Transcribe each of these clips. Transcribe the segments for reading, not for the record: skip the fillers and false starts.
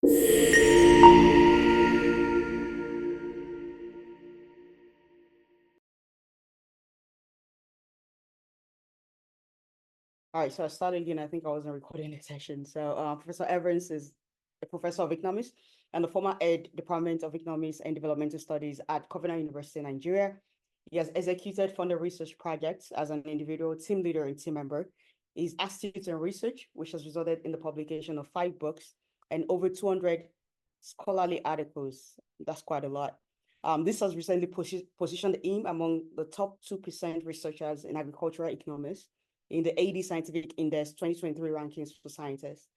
All right, so I started again. I think I wasn't recording the session. So Professor Evans is a professor of economics and the former head Department of Economics and Developmental Studies at Covenant University, Nigeria. He has executed funded research projects as an individual, team leader, and team member. He's astute in research, which has resulted in the publication of 5 books and over 200 scholarly articles. That's quite a lot. This has recently positioned him among the top 2% researchers in agricultural economics in the AD Scientific Index 2023 rankings for scientists.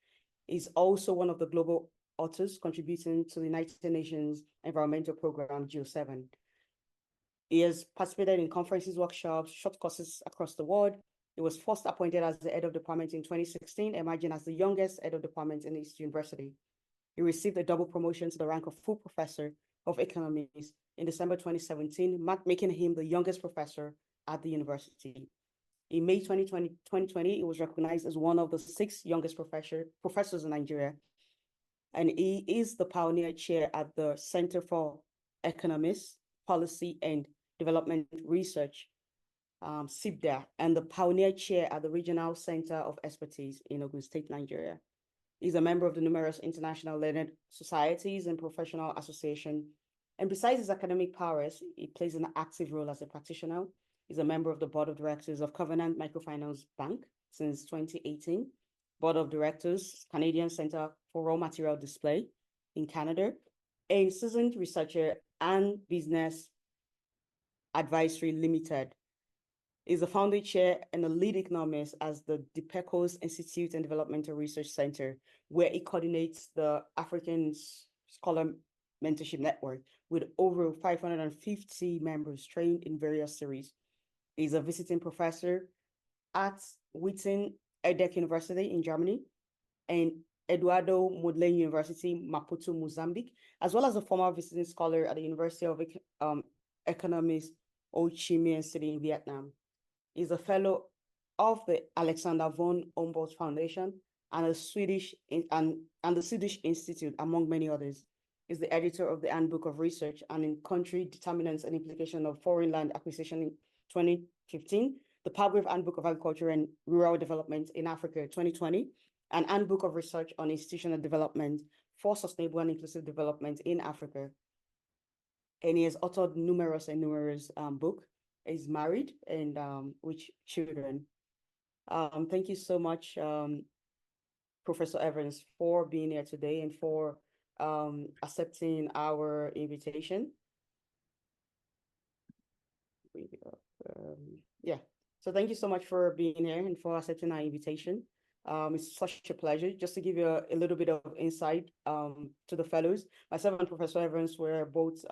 He's also one of the global authors contributing to the United Nations Environmental Program, GEO7. He has participated in conferences, workshops, short courses across the world. He was first appointed as the head of department in 2016, emerging as the youngest head of department in his university. He received a double promotion to the rank of full professor of economics in December 2017, making him the youngest professor at the university. In May 2020, he was recognized as one of the 6 youngest professors in Nigeria. And he is the pioneer chair at the Center for Economics, Policy, and Development Research, CIBDA, and the pioneer chair at the Regional Center of Expertise in Ogun State, Nigeria. He's a member of the numerous international learned societies and professional associations. And besides his academic powers, he plays an active role as a practitioner. He's a member of the board of directors of Covenant Microfinance Bank since 2018, board of directors, Canadian Center for Raw Material Display in Canada, a seasoned researcher and business advisory limited. He's the founding chair and the lead economist as the DPECO's Institute and Developmental Research Center, where he coordinates the African Scholar Mentorship Network with over 550 members trained in various series. He's a visiting professor at Witten Edek University in Germany and Eduardo Mondlane University, Maputo, Mozambique, as well as a former visiting scholar at the University of Economics, Ho Chi Minh City in Vietnam. He's a fellow of the Alexander von Humboldt Foundation and the Swedish Institute, among many others. He's the editor of the Handbook of Research and in Country Determinants and Implication of Foreign Land Acquisition in 2015, the Palgrave Handbook of Agriculture and Rural Development in Africa 2020, and Handbook of Research on Institutional Development for Sustainable and Inclusive Development in Africa. And he has authored numerous books. He's married and with children. Thank you so much, Professor Evans, for being here today and for accepting our invitation. Yeah, so thank you so much for being here and for accepting our invitation. It's such a pleasure. Just to give you a little bit of insight to the fellows, myself and Professor Evans were both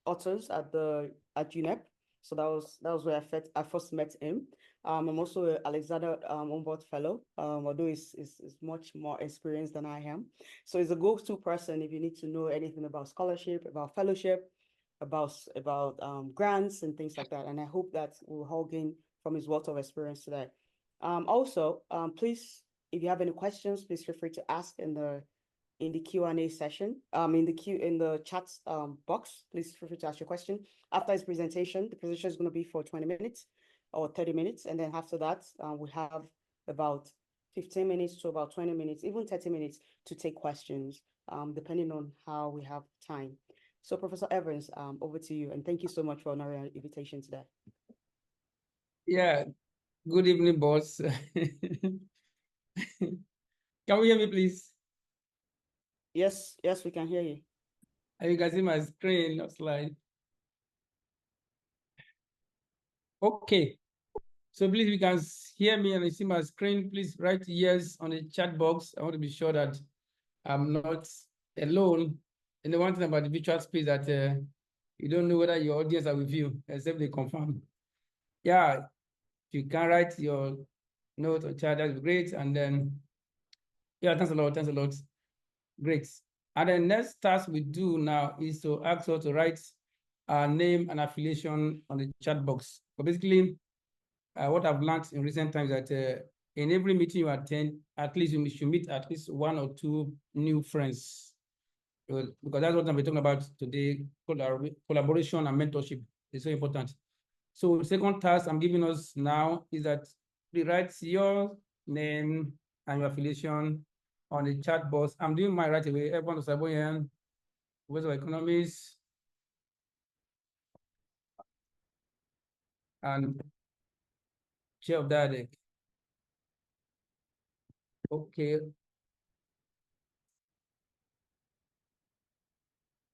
authors at UNEP. So that was where I first met him. I'm also an Alexander Humboldt Fellow, although he's much more experienced than I am. So he's a go-to person if you need to know anything about scholarship, about fellowship, about grants and things like that. And I hope that we'll all gain from his wealth of experience today. Also, please, if you have any questions, please feel free to ask in the Q&A session, in the chat box. Please feel free to ask your question. After his presentation, the presentation is going to be for 20 minutes or 30 minutes. And then after that, we have about 15 minutes to about 20 minutes, even 30 minutes to take questions, depending on how we have time. So Professor Evans, over to you. And thank you so much for honoring our invitation today. Yeah, good evening, boss. Can we hear me, please? Yes, we can hear you. You can see my screen or slide. Okay, so please, if you can hear me and you see my screen, please write yes on the chat box. I want to be sure that I'm not alone. And the one thing about the virtual space that you don't know whether your audience are with you, except they confirm. Yeah, if you can write your note or chat, that's great. And then, yeah, thanks a lot. Great. And the next task we do now is to ask her to write our name and affiliation on the chat box. But basically, what I've learned in recent times that in every meeting you attend, at least you should meet at least 1 or 2 new friends. Because that's what I'm talking about today. Collaboration and mentorship is so important. So the second task I'm giving us now is that we write your name and your affiliation on the chat box. I'm doing mine right away. Evans Osabuohien, Professor of Economics, and Chair of Dialect. Okay.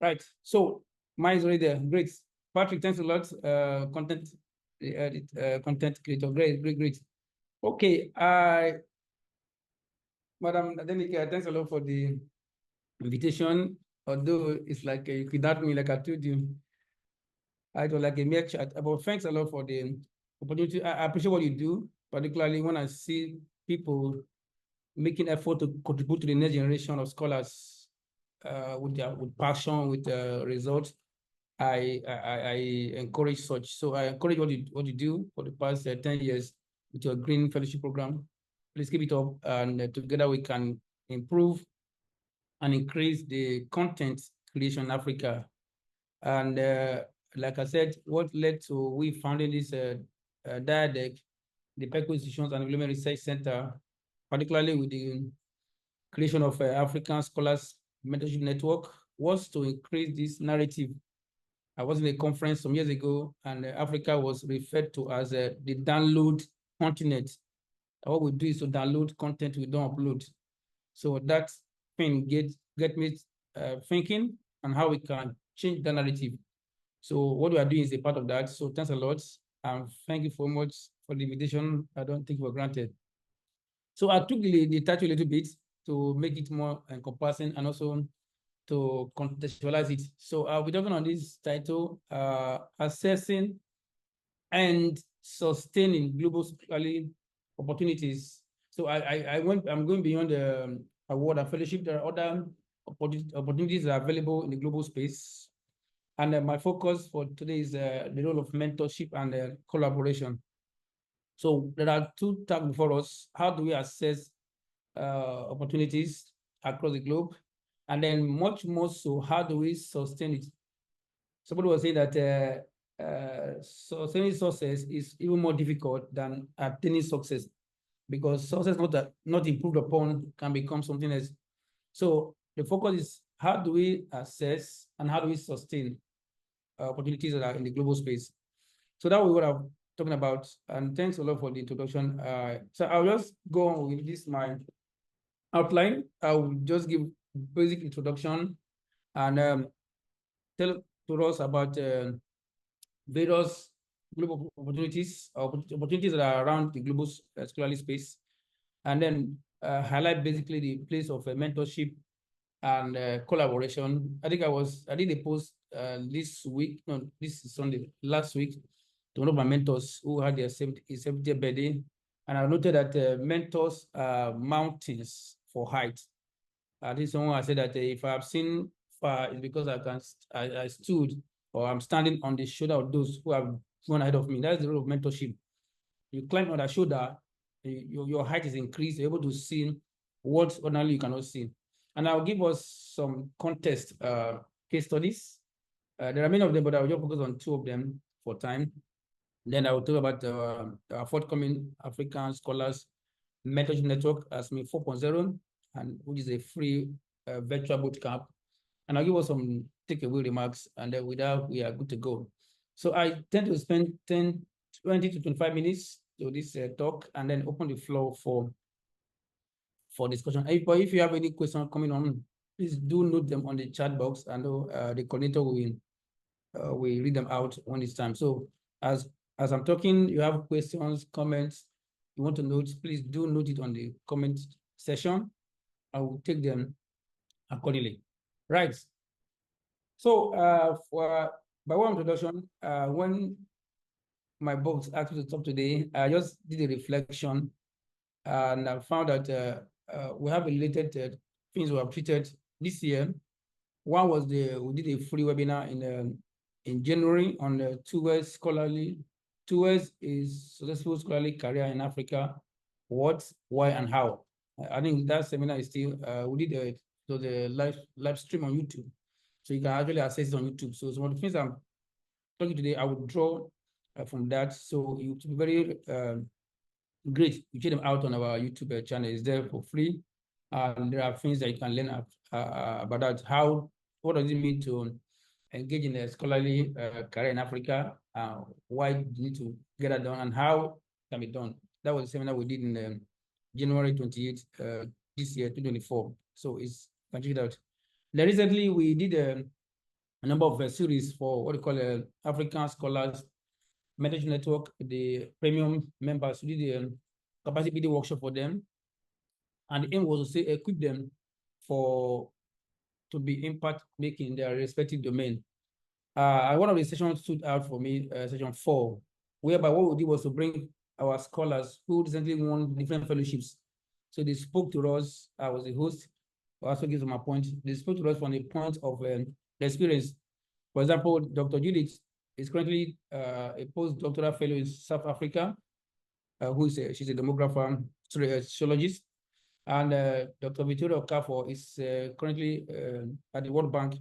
Right. So mine is already there. Great. Patrick, thanks a lot. Content creator. Great, great, great. Okay. Madam Adenike, thanks a lot for the invitation. Although it's like you kidnapped me, like I told you. I was like a mere chat. But thanks a lot for the opportunity. I appreciate what you do, particularly when I see people making effort to contribute to the next generation of scholars with passion, with results. I encourage such. So I encourage what you do for the past 10 years with your Green Fellowship Program. Please keep it up, and together we can improve and increase the content creation in Africa. And like I said, what led to we founding this DIADEC, the Peco Institutions and Development Research Center, particularly with the creation of African Scholars Mentorship Network, was to increase this narrative. I was in a conference some years ago, and Africa was referred to as the download continent. What we do is to download content we don't upload. So that thing get me thinking on how we can change the narrative. So what we are doing is a part of that. So thanks a lot. Thank you so much for the invitation. I don't take it for granted. So I took the title a little bit to make it more encompassing and also to contextualize it. So I'll be talking on this title, assessing and sustaining global scholarly opportunities. So I'm going beyond the award and fellowship. There are other opportunities that are available in the global space. And my focus for today is the role of mentorship and collaboration. So there are two tasks before us. How do we assess opportunities across the globe? And then much more so, how do we sustain it? Somebody was saying that sustaining success is even more difficult than attaining success, because success not improved upon can become something else. So the focus is how do we assess and how do we sustain opportunities that are in the global space. So that was what I'm talking about. And thanks a lot for the introduction. So I'll just go on with this, my outline. I will just give basic introduction and tell to us about various global opportunities that are around the global scholarly space, and then highlight basically the place of mentorship and collaboration. I think I did a post this week, no, this Sunday, last week, to one of my mentors who had their 70th birthday. And I noted that mentors are mountains for height. At least someone I said that if I've seen far, it's because I stood or I'm standing on the shoulder of those who have gone ahead of me. That's the role of mentorship. You climb on their shoulder, your height is increased, you're able to see what ordinarily you cannot see. And I'll give us some context case studies. There are many of them, but I'll just focus on two of them for time. Then I will talk about our forthcoming African Scholars Mentorship Network as me 4.0, and which is a free virtual bootcamp. And I'll give us some takeaway remarks, and then with that, we are good to go. So I tend to spend 20 to 25 minutes to this talk, and then open the floor for discussion. But if you have any questions coming on, please do note them on the chat box, and the coordinator will read them out when it's time. So as I'm talking, you have questions, comments, you want to note, please do note it on the comment session. I will take them accordingly. Right. So by way of introduction, when my boss asked me to talk today, I just did a reflection, and I found that we have related things we have treated this year. One was we did a free webinar in January on towards a successful scholarly career in Africa. what, why, and how. I think that seminar is still, we did the live stream on YouTube. So you can actually access it on YouTube. So some of the things I'm talking today, I would draw from that. So it would be very great. We check them out on our YouTube channel. It's there for free. And there are things that you can learn about that. What does it mean to engage in a scholarly career in Africa? Why do you need to get that done, and how can be done? That was a seminar we did in January 28th this year, 2024. So it's, can check it out. Then recently we did a number of series for what we call African Scholars Mentorship Network, the premium members. We did the capacity building workshop for them. And the aim was to say equip them to be impact making in their respective domain. One of the sessions stood out for me, session 4, whereby what we did was to bring our scholars who recently won different fellowships. So they spoke to us. I was the host. I also give them a point. They spoke to us from the point of the experience. For example, Dr. Judith is currently a postdoctoral fellow in South Africa, she's a demographer, sorry, a sociologist. And Dr. Victoria Okafor is currently at the World Bank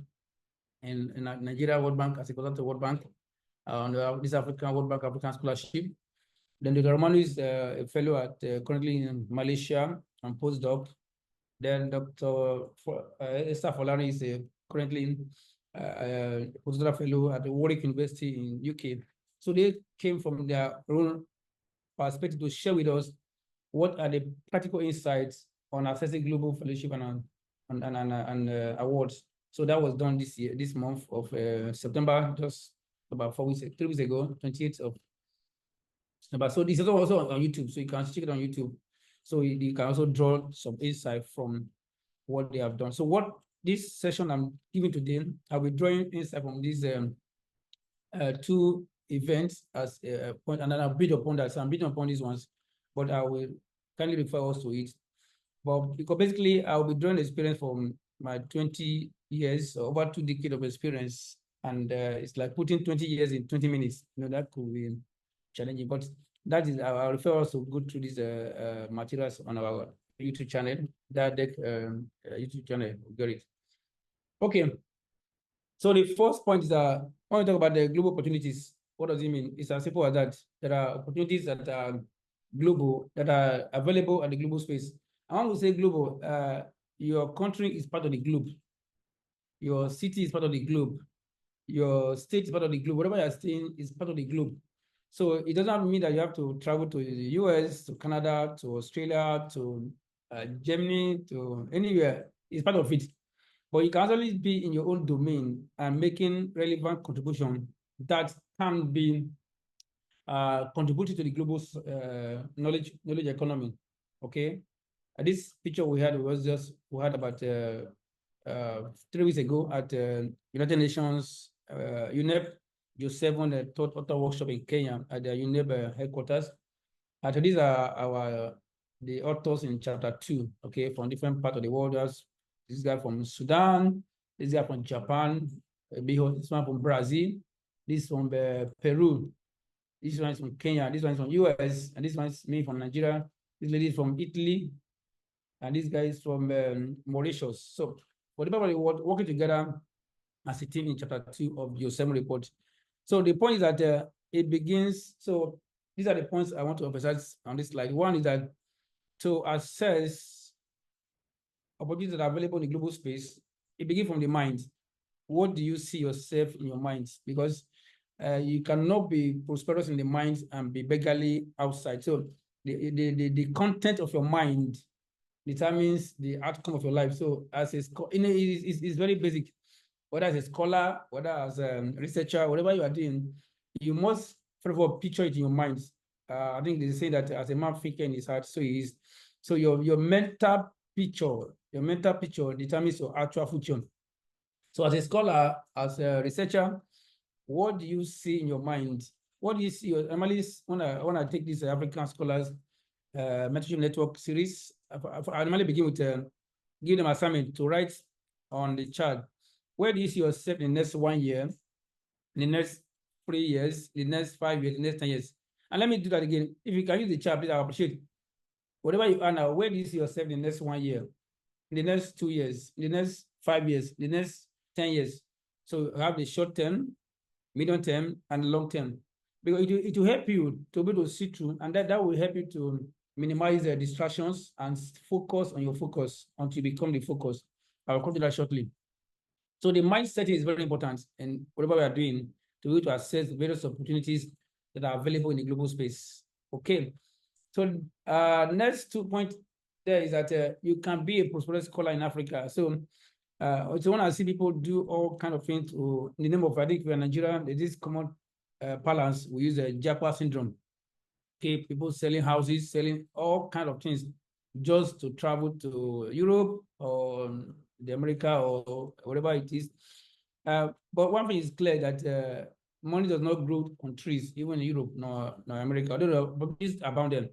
in Nigeria World Bank as a consultant to World Bank on this African World Bank African Scholarship. Then Dr. Romano is a fellow at currently in Malaysia and postdoc. Then Dr. Esther Folani is currently a postdoctoral fellow at the Warwick University in UK. So they came from their own perspective to share with us what are the practical insights on accessing global fellowship and awards. So that was done this month of September, just about 3 weeks ago, 28th of September. So this is also on YouTube, so you can check it on YouTube. So you can also draw some insight from what they have done. So what this session I'm giving today, I'll be drawing insight from these two events as a point, and then I'll build upon that. So I'm building upon these ones, but I will kindly refer us to it. But because basically I'll be drawing experience from my 20 years, over 2 decades of experience, and it's like putting 20 years in 20 minutes. That could be challenging, but that is, I'll refer us to go through these materials on our YouTube channel, that YouTube channel, get it. Okay. So the first point is that when we talk about the global opportunities, what does it mean? It's as simple as that. There are opportunities that are global, that are available at the global space. I want to say global, your country is part of the globe. Your city is part of the globe. Your state is part of the globe. Whatever you're staying is part of the globe. So it doesn't mean that you have to travel to the US, to Canada, to Australia, to Germany, to anywhere. It's part of it. But you can actually be in your own domain and making relevant contribution that can be contributing to the global knowledge economy. Okay, this picture we had about 3 weeks ago at United Nations UNEP J7 third author workshop in Kenya at the UNEP headquarters. And these are the authors in chapter 2. Okay, from different parts of the world. There's this guy from Sudan, this guy from Japan, this one from Brazil, this from Peru, this one is from Kenya, this one is from US, and this one is me from Nigeria, this lady is from Italy, and this guy is from Mauritius. So for the people of the world working together as a team in chapter 2 of your 7 report. So the point is that it begins, so these are the points I want to emphasize on this slide. One is that to assess opportunities that are available in the global space, it begins from the mind. What do you see yourself in your mind? Because you cannot be prosperous in the mind and be beggarly outside. So the content of your mind determines the outcome of your life. So as a it's very basic. Whether as a scholar, whether as a researcher, whatever you are doing, you must first of all picture it in your mind. I think they say that as a man thinking in his heart, so he is. So your mental picture determines your actual future. So as a scholar, as a researcher, what do you see in your mind? What do you see? Normally, when I take this African Scholars Mentorship Network series, I normally begin with give them assignment to write on the chart. Where do you see yourself in the next 1 year, in the next 3 years, in the next 5 years, in the next 10 years? And let me do that again. If you can use the chart, please, I appreciate it. whatever you are now, where do you see yourself in the next 1 year, in the next 2 years, in the next 5 years, in the next 10 years? So you have the short term, medium term, and long term. Because it will help you to be able to see through, and that will help you to minimize the distractions and focus on your focus until you become the focus. I'll come to that shortly. So the mindset is very important in whatever we are doing to be able to assess various opportunities that are available in the global space. Okay. So next 2 point there is that you can be a prosperous scholar in Africa. So when I see people do all kind of things in the name of, I think we are Nigeria, there's this common balance. We use a Japa syndrome. Okay, people selling houses, selling all kind of things just to travel to Europe or the America or whatever it is. But one thing is clear that money does not grow on trees, even in Europe nor America. I don't know, but it's abundant.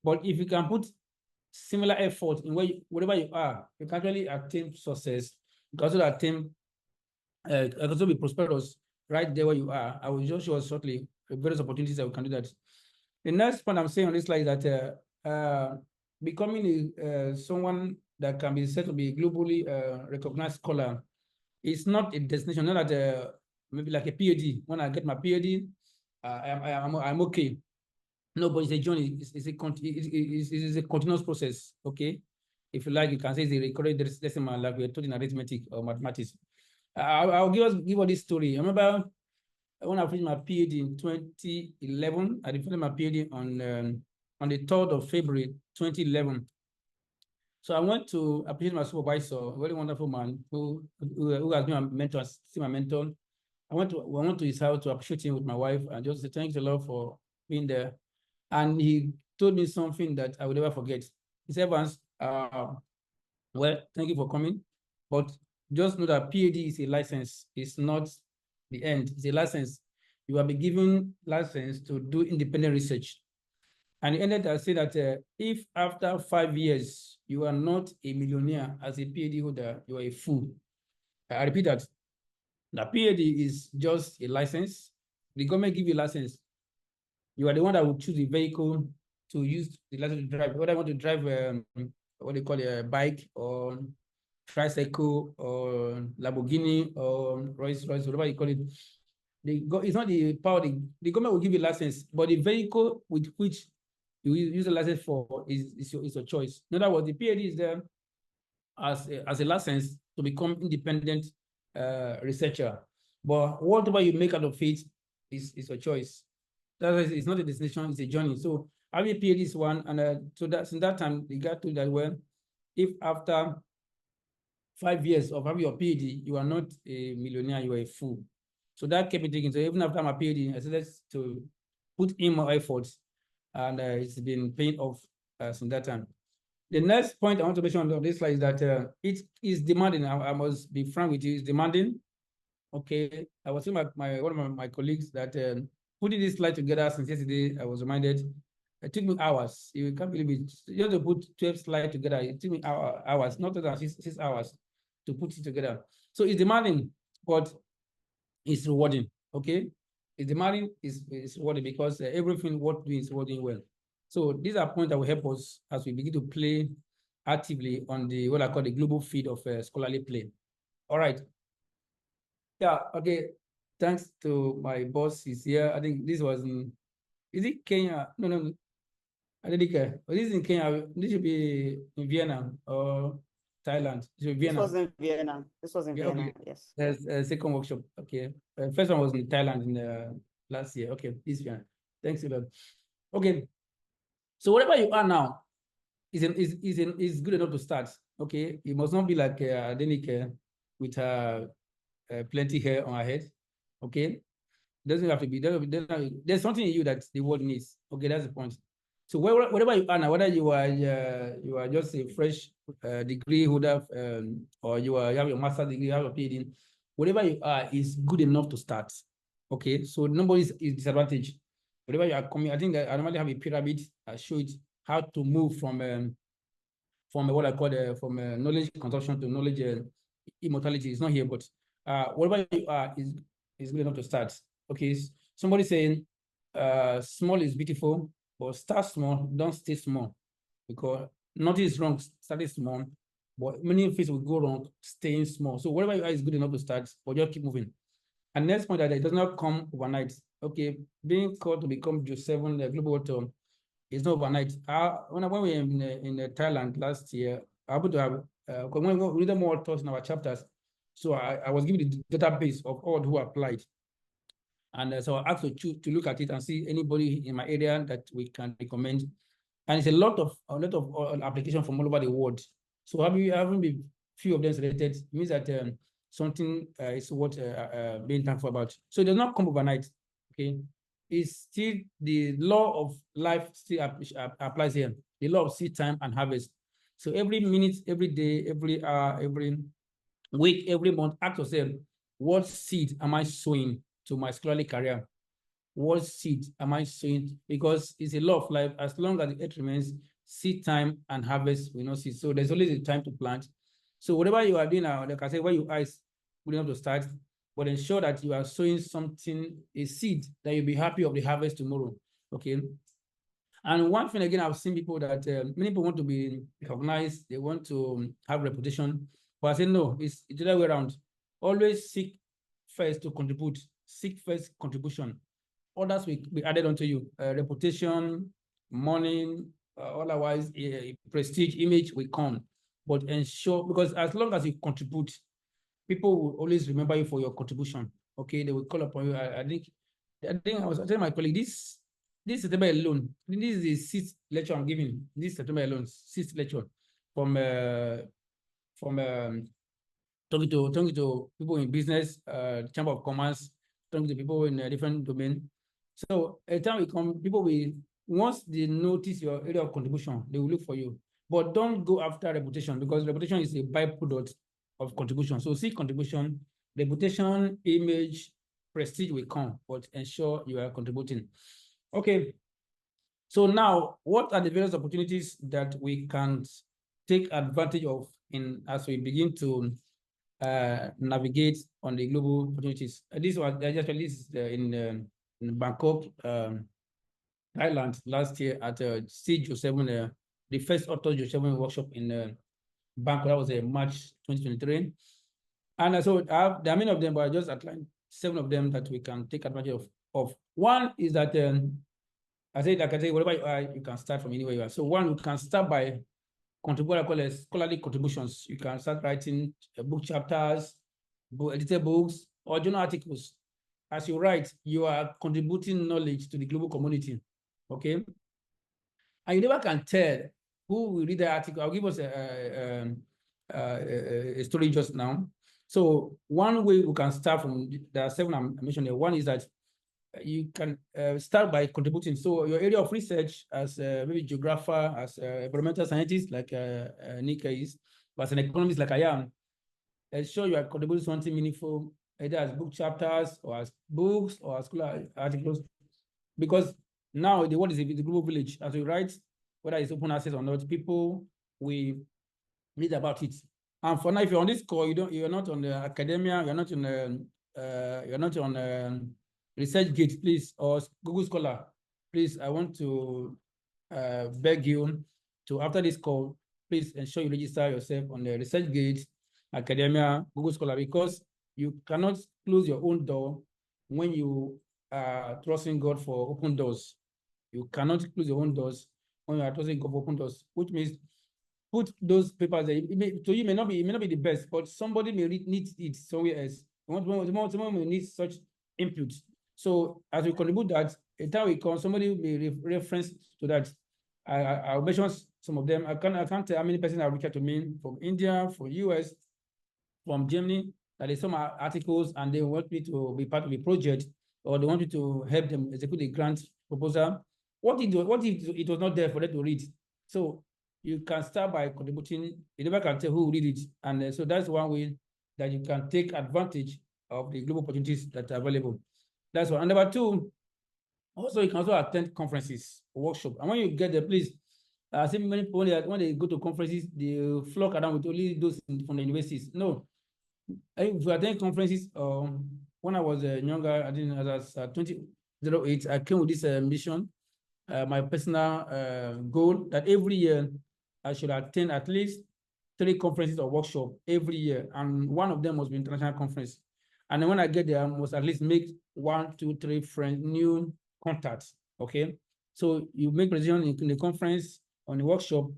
But if you can put similar effort in wherever you are, you can actually attain success. You can also attain, can also be prosperous right there where you are. I will just show us shortly various opportunities that we can do that. The next point I'm saying on this slide is that becoming someone that can be said to be globally recognized scholar is not a destination, not that maybe like a PhD. When I get my PhD, I'm okay. No, but it's a journey. It's a continuous process. Okay, if you like, you can say it's a recurrent decimal, like we're taught in arithmetic or mathematics. I'll give you this story. I remember when I finished my PhD in 2011. I finished my PhD on the 3rd of February 2011. So I went to appreciate my supervisor, a very wonderful man who has been my mentor, still my mentor. I went to his house to appreciate him with my wife and just say thanks a lot for being there. And he told me something that I will never forget. He said, Evans, well, thank you for coming, but just know that PhD is a license. It's not the end. It's a license. You will be given license to do independent research. And he ended to say that if after 5 years you are not a millionaire as a PhD holder, you are a fool. I repeat that. The PhD is just a license. The government give you a license. You are the one that will choose the vehicle to use the license to drive. Whether I want to drive what they call a bike or tricycle or Lamborghini or Rolls Royce, whatever you call it. It's not the power. The government will give you a license, but the vehicle with which you use a license for is your choice. In other words, the PhD is there as a license to become independent researcher. But whatever you make out of it is your choice. That is, it's not a destination, it's a journey. So having a PhD is one, and so that since that time, the guy told that, well, if after 5 years of having your PhD, you are not a millionaire, you are a fool. So that kept me thinking. So even after my PhD, I started to put in more efforts, and it's been paying off since that time. The next point I want to mention on this slide is that it is demanding. I must be frank with you, it's demanding. Okay, I was telling one of my colleagues that putting this slide together since yesterday, I was reminded, it took me hours. You can't believe it. You have to put 12 slides together. It took me hours, not less than 6 hours to put it together. So it's demanding, but it's rewarding. Okay, it's demanding, is rewarding because everything what doing is rewarding well. So these are points that will help us as we begin to play actively on the what I call the global field of scholarly play. All right. Yeah. Okay. Thanks to my boss. He's here. I think this was in. Is it Kenya? No. I didn't care. But this is in Kenya. This should be in Vienna or Thailand. This was in Vienna. Yeah, okay. Yes. There's a second workshop. Okay. First one was in Thailand in last year. Okay, this Vienna. Thanks a lot. Okay. So whatever you are now is good enough to start. Okay. You must not be like Adenike with plenty hair on her head. Okay. Doesn't have to be. There's something in you that the world needs. Okay, that's the point. So whatever you are now, whether you are just a fresh degree holder, or you have your master's degree, you have a PhD, whatever you are is good enough to start. Okay, so nobody is disadvantaged. Whatever you are coming, I think that I normally have a pyramid. I show it how to move from what I call from knowledge consumption to knowledge immortality. It's not here, but whatever you are is good enough to start. Okay, somebody saying small is beautiful, but start small, don't stay small. because nothing is wrong starting small, but many things will go wrong staying small. So whatever you are is good enough to start, but just keep moving. And next point that it does not come overnight. Okay, being called to become J7 global author is not overnight. When we were in Thailand last year, I able to have when we read more authors in our chapters. So I was given the database of all who applied. And so I asked to look at it and see anybody in my area that we can recommend. And it's a lot of application from all over the world. So having been few of them selected means that something is worth being thankful about. So it does not come overnight. Okay, it's still the law of life still applies here. The law of seed time and harvest. So every minute, every day, every hour, every week, every month, ask yourself, what seed am I sowing to my scholarly career? What seed am I sowing? Because it's a law of life. As long as the earth remains, seed time and harvest will not cease. So there's always a time to plant. So whatever you are doing now, like I said, where you are is good enough to start, but ensure that you are sowing something, a seed that you'll be happy of the harvest tomorrow. Okay. And one thing again, I've seen people that many people want to be recognized, they want to have reputation, but I say no, it's the other way around. Always seek first to contribute, seek first contribution. Others will be added onto you. Reputation, money, otherwise prestige, image will come. But ensure, because as long as you contribute, people will always remember you for your contribution. Okay, they will call upon you. I think I was telling my colleague this September alone. This is the sixth lecture I'm giving. This September alone, sixth lecture from talking to people in business, chamber of commerce, talking to people in a different domain. So a time will come, people will, once they notice your area of contribution, they will look for you. But don't go after reputation, because reputation is a byproduct of contribution. So see contribution, reputation, image, prestige will come, but ensure you are contributing. Okay. So now, what are the various opportunities that we can take advantage of in as we begin to navigate on the global opportunities? This was in Bangkok, Thailand last year at C7, the first Auto J7 workshop in Bangkok. That was March 2023. And so there are many of them, but I just outlined 7 of them that we can take advantage of. One is that I say, whatever you are, you can start from anywhere you are. So one, you can start by contribute, I call it scholarly contributions. You can start writing book chapters, edited books, or journal articles. As you write, you are contributing knowledge to the global community. Okay. And you never can tell who will read the article. I'll give us a story just now. So one way we can start from, there are 7 I mentioned there. One is that you can start by contributing. So your area of research as maybe geographer, as environmental scientist like Nika is, but as an economist like I am, ensure you are contributing something meaningful, either as book chapters or as books or as scholar articles. Because now the world is a global village. As we write, whether it's open access or not, people will read about it. And for now, if you're on this call, you're not on the academia, you're not on ResearchGate, please, or Google Scholar, please. I want to beg you to, after this call, please ensure you register yourself on the ResearchGate, academia, Google Scholar, because you cannot close your own door when you are trusting God for open doors. You cannot close your own doors when you are trusting God for open doors, which means put those papers there. To you, it may not be the best, but somebody may need it somewhere else. Someone may need such input. So as we contribute that, a time will come, somebody may reference to that. I'll mention some of them. I can't tell how many persons have reached out to me from India, from US, from Germany, that is some articles and they want me to be part of a project, or they want me to help them execute a grant proposal. What if it was not there for them to read? So you can start by contributing. You never can tell who will read it. And so that's one way that you can take advantage of the global opportunities that are available. That's one. And number 2, also you can also attend conferences, workshops. And when you get there, please, I see many people when they go to conferences, they flock around with only those from the universities. No, if you attend conferences, when I was younger, I didn't, as 2008, I came with this mission my personal goal that every year I should attend at least 3 conferences or workshops every year, and one of them must be international conference. And then when I get there, I must at least make 1, 2, 3 friends, new contacts. Okay, so you make decision in the conference, on the workshop.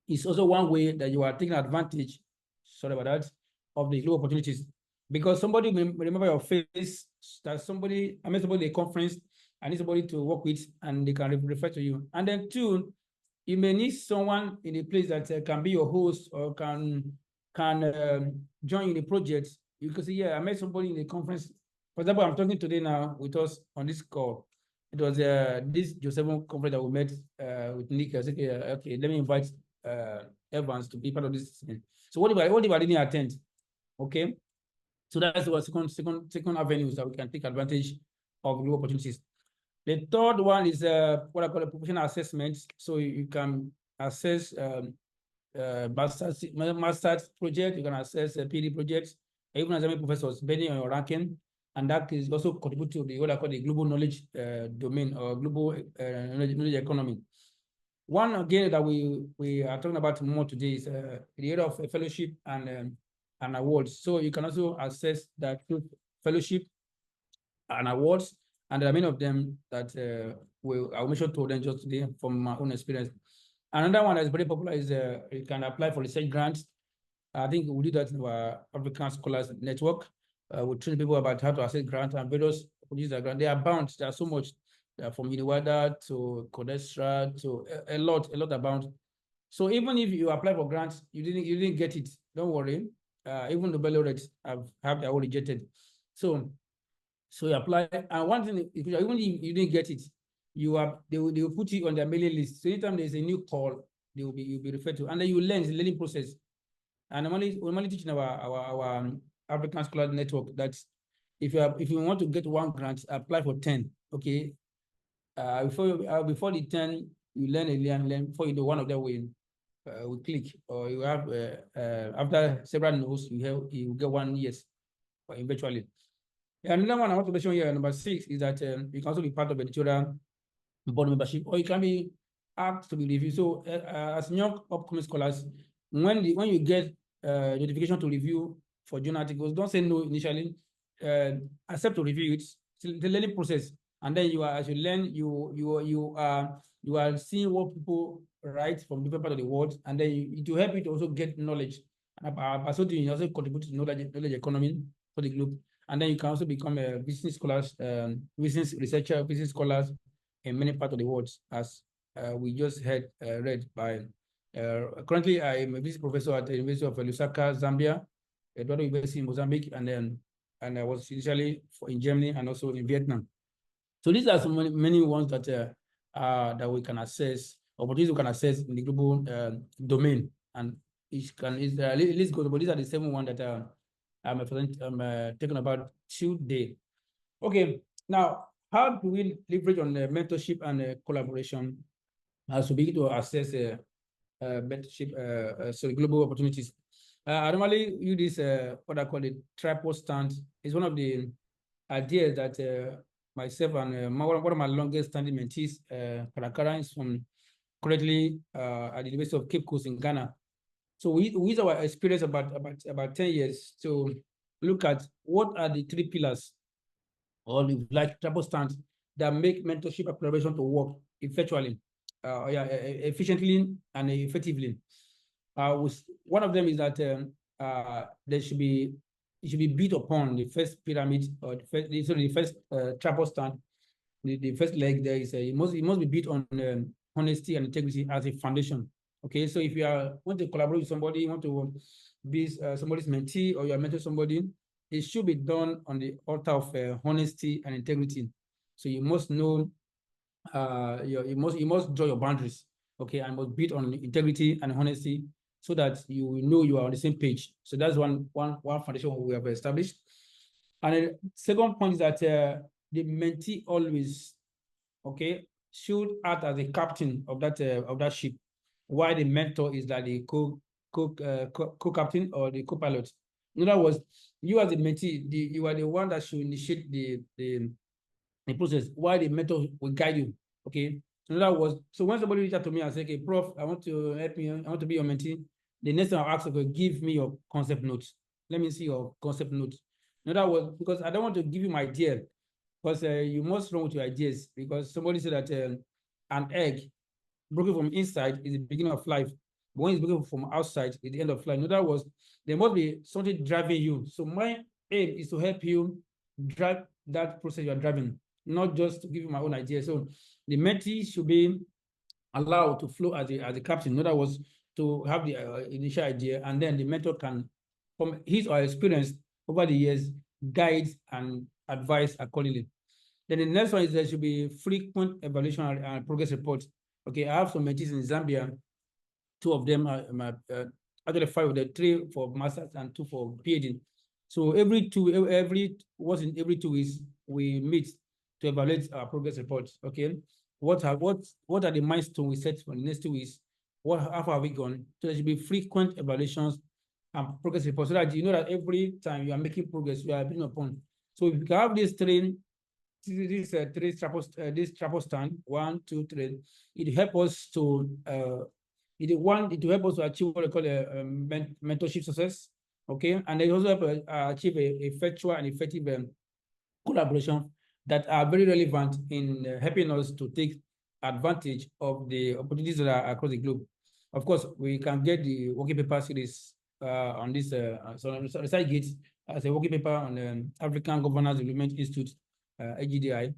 It's also one way that you are taking advantage, sorry about that, of the global opportunities. Because somebody may remember your face, that somebody, I met somebody at a conference, I need somebody to work with, and they can refer to you. And then 2, you may need someone in a place that can be your host or can join in the project. You can say, yeah, I met somebody in the conference. For example, I'm talking today now with us on this call. It was this Joseph conference that we met with Nick. I said, okay, let me invite Evans to be part of this. So what if I didn't attend? Okay, so that's what second avenues that we can take advantage of new opportunities. The third one is what I call a professional assessment. So you can assess master's project, you can assess PhD projects, even as professors, depending on your ranking. And that is also contribute to the what I call the global knowledge domain or global knowledge economy. One again that we are talking about more today is the area of fellowship and awards. So you can also assess that through fellowship and awards, and there are many of them that I'll mention two of them just today from my own experience. Another one that's very popular is you can apply for research grants. I think we do that in our African Scholars Network. We train people about how to access grants and various opportunities. They are bound. There are so much from Uniwada to Codestra to a lot abound. So even if you apply for grants, you didn't get it, don't worry. Even the laureates have their own rejected. So you apply, and one thing, even if you didn't get it, they will put you on their mailing list. So anytime there's a new call, you'll be referred to, and then you learn. It's a learning process. And we only teaching our African Scholar Network that if you want to get one grant, apply for 10. Okay, before the 10, you learn before you do one of them will click, or you have after several no's, you get 1 yes, or eventually. Another one I want to mention here, number 6, is that you can also be part of editorial board membership, or you can be asked to be reviewed. So as young upcoming scholars, when you get notification to review for journal articles, don't say no initially. Accept to review it. It's the learning process, and then as you learn, you are seeing what people write from different parts of the world, and then it will help you to also get knowledge. And so you also contribute to knowledge economy for the group. And then you can also become a business scholars, business researcher, business scholars in many parts of the world, as we just read by. Currently, I am a business professor at the University of Lusaka, Zambia, Eduardo University in Mozambique, and I was initially in Germany and also in Vietnam. So these are some many ones that that we can assess, opportunities we can assess in the global domain, and it let's go. But these are the 7 ones that I'm talking about today. Okay, now how do we leverage on mentorship and collaboration as we begin to assess mentorship, global opportunities? I normally use this what I call the tripod stand. It's one of the ideas that myself and one of my longest standing mentees, Karakara, is from currently at the University of Cape Coast in Ghana. So we use our experience about 10 years to look at what are the 3 pillars, or like triple stands, that make mentorship and collaboration to work effectively, efficiently and effectively. One of them is that it should be built upon the first pyramid, or the first triple stand. The first leg there is it must be built on honesty and integrity as a foundation. Okay, so if you want to collaborate with somebody, you want to be somebody's mentee, or you are mentoring somebody, it should be done on the altar of honesty and integrity. So you must know, you must draw your boundaries, okay, and must build on integrity and honesty, so that you know you are on the same page. So that's one foundation we have established. And the second point is that the mentee always, okay, should act as the captain of that ship, while the mentor is like the co-captain or the co-pilot. In other words, you as the mentee, you are the one that should initiate the process, while the mentor will guide you. Okay, In other words, so when somebody reach out to me and say, okay, Prof, I want to help you, I want to be your mentee, the next thing I'll ask, okay, give me your concept notes. Let me see your concept notes. In other words, because I don't want to give you my idea, because you must run with your ideas, because somebody said that an egg broken from inside is the beginning of life. But when it's broken from outside, it's the end of life. In other words, there must be something driving you. So my aim is to help you drive that process you are driving, not just to give you my own idea. So the mentee should be allowed to flow as a captain. In other words, to have the initial idea, and then the mentor can, from his or her experience over the years, guide and advise accordingly. Then the next one is there should be frequent evaluation and progress reports. Okay, I have some mentees in Zambia. Two of them are actually five of the three for masters and two for PhD. So every 2 weeks we meet to evaluate our progress reports. Okay, what are the milestones we set for the next 2 weeks? How far have we gone? So there should be frequent evaluations and progress reports so that you know that every time you are making progress, you are building upon. So if you can have this this triple stand, 1, 2, 3, it help us to it will help us to achieve what we call a mentorship success. Okay, and it also help achieve a effectual and effective collaboration that are very relevant in helping us to take advantage of the opportunities that are across the globe. Of course, we can get the working paper series on this research gate as a working paper on African Governance Development Institute, AGDI.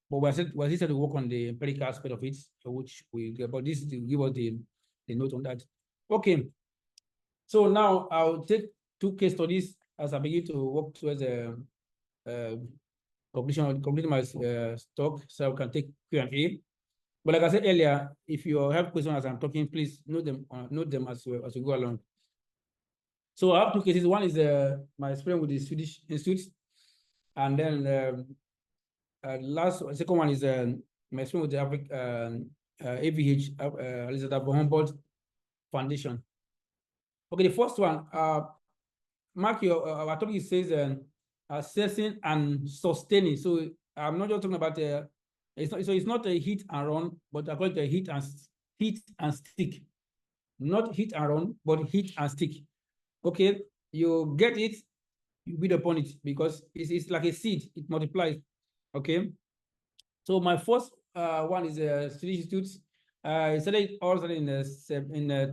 But we're still to work on the empirical aspect of it, which we get. But this will give us the note on that. Okay. So now I'll take 2 case studies as I begin to work towards completing my talk, so I can take Q&A. But like I said earlier, if you have questions as I'm talking, please note them as we go along. So I have 2 cases. One is my experience with the Swedish Institute, and then second one is my experience with the AVH, Elizabeth Humboldt Foundation. Okay, the first one, Mark, our topic says assessing and sustaining. So I'm not just talking about it's not a hit and run, but I call it a hit and stick. Not hit and run, but hit and stick. Okay, you get it, you build upon it because it's like a seed, it multiplies. Okay, so my first one is Swedish Institute. I started in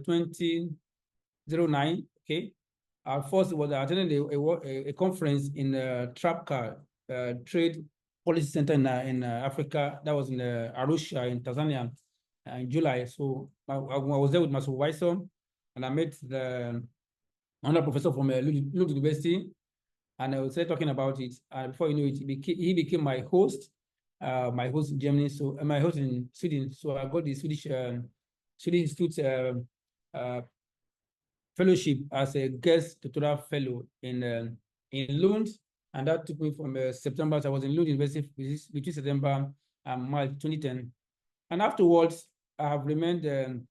2009. Okay, first was attending a conference in Trapcar Trade Policy Center in Africa. That was in Arusha in Tanzania in July. So I was there with my supervisor, and I met another professor from Lund University, and I was talking about it. And before you know it, he became my host in Germany. So my host in Sweden. So I got the Swedish Institute fellowship as a guest tutorial fellow in Lund, and that took me from September. So I was in Lund University between September and March 2010, and afterwards I have remained in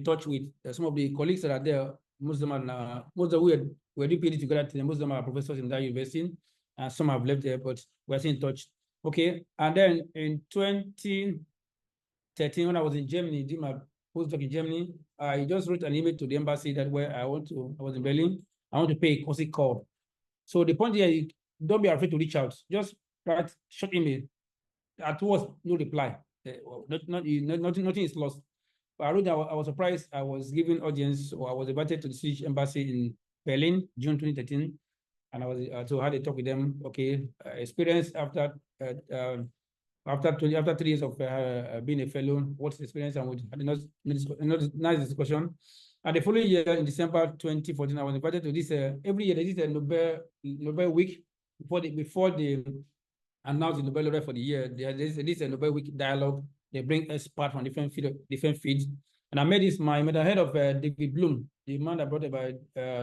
touch with some of the colleagues that are there. Most of them are most of we were doing PhD together. Most of them are professors in that university, and some have left there, but we're still in touch. Okay, and then in 2013, when I was in Germany, doing my postdoc in Germany, I just wrote an email to the embassy that I was in Berlin, I want to pay a course call. So the point here, don't be afraid to reach out. Just write short email. At worst, no reply. Nothing is lost. But I wrote that I was surprised. I was given audience, or I was invited to the Swedish embassy in Berlin, June 2013, and I was so I had a talk with them. Okay, experience after 3 years of being a fellow, what's the experience, and we had a nice discussion. And the following year, in December 2014, I was invited to this. Every year, there is a Nobel Week before they announce the Nobel laureate for the year. This is a Nobel Week dialogue. They bring experts from different fields. And I met the head of David Bloom, the man that brought about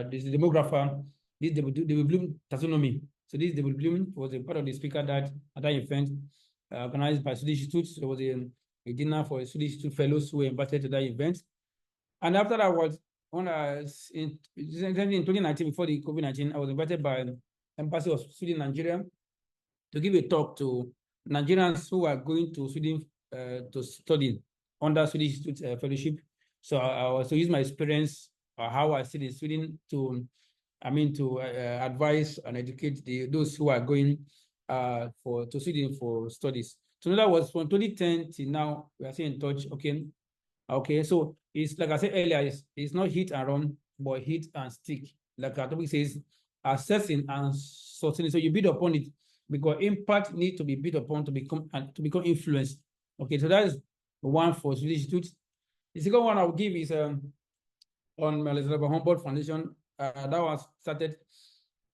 this demographer, this David Bloom taxonomy. So this David Bloom was a part of the speaker at that event organized by Swedish Institute. So there was a dinner for Swedish Institute fellows who were invited to that event. And after that was in 2019, before the COVID-19, I was invited by the Embassy of Sweden, Nigeria, to give a talk to Nigerians who are going to Sweden to study under Swedish fellowship. So I also use my experience, how I studied in Sweden to, to advise and educate those who are going to Sweden for studies. So that was from 2010 till now. We are still in touch. Okay. Okay, so it's like I said earlier, it's not hit and run, but hit and stick. Like our topic says, assessing and sustaining. So you build upon it because impact needs to be built upon to become influence. Okay, so that is one for Swedish Institute. The second one I'll give is on Alexander Humboldt Foundation. That was started.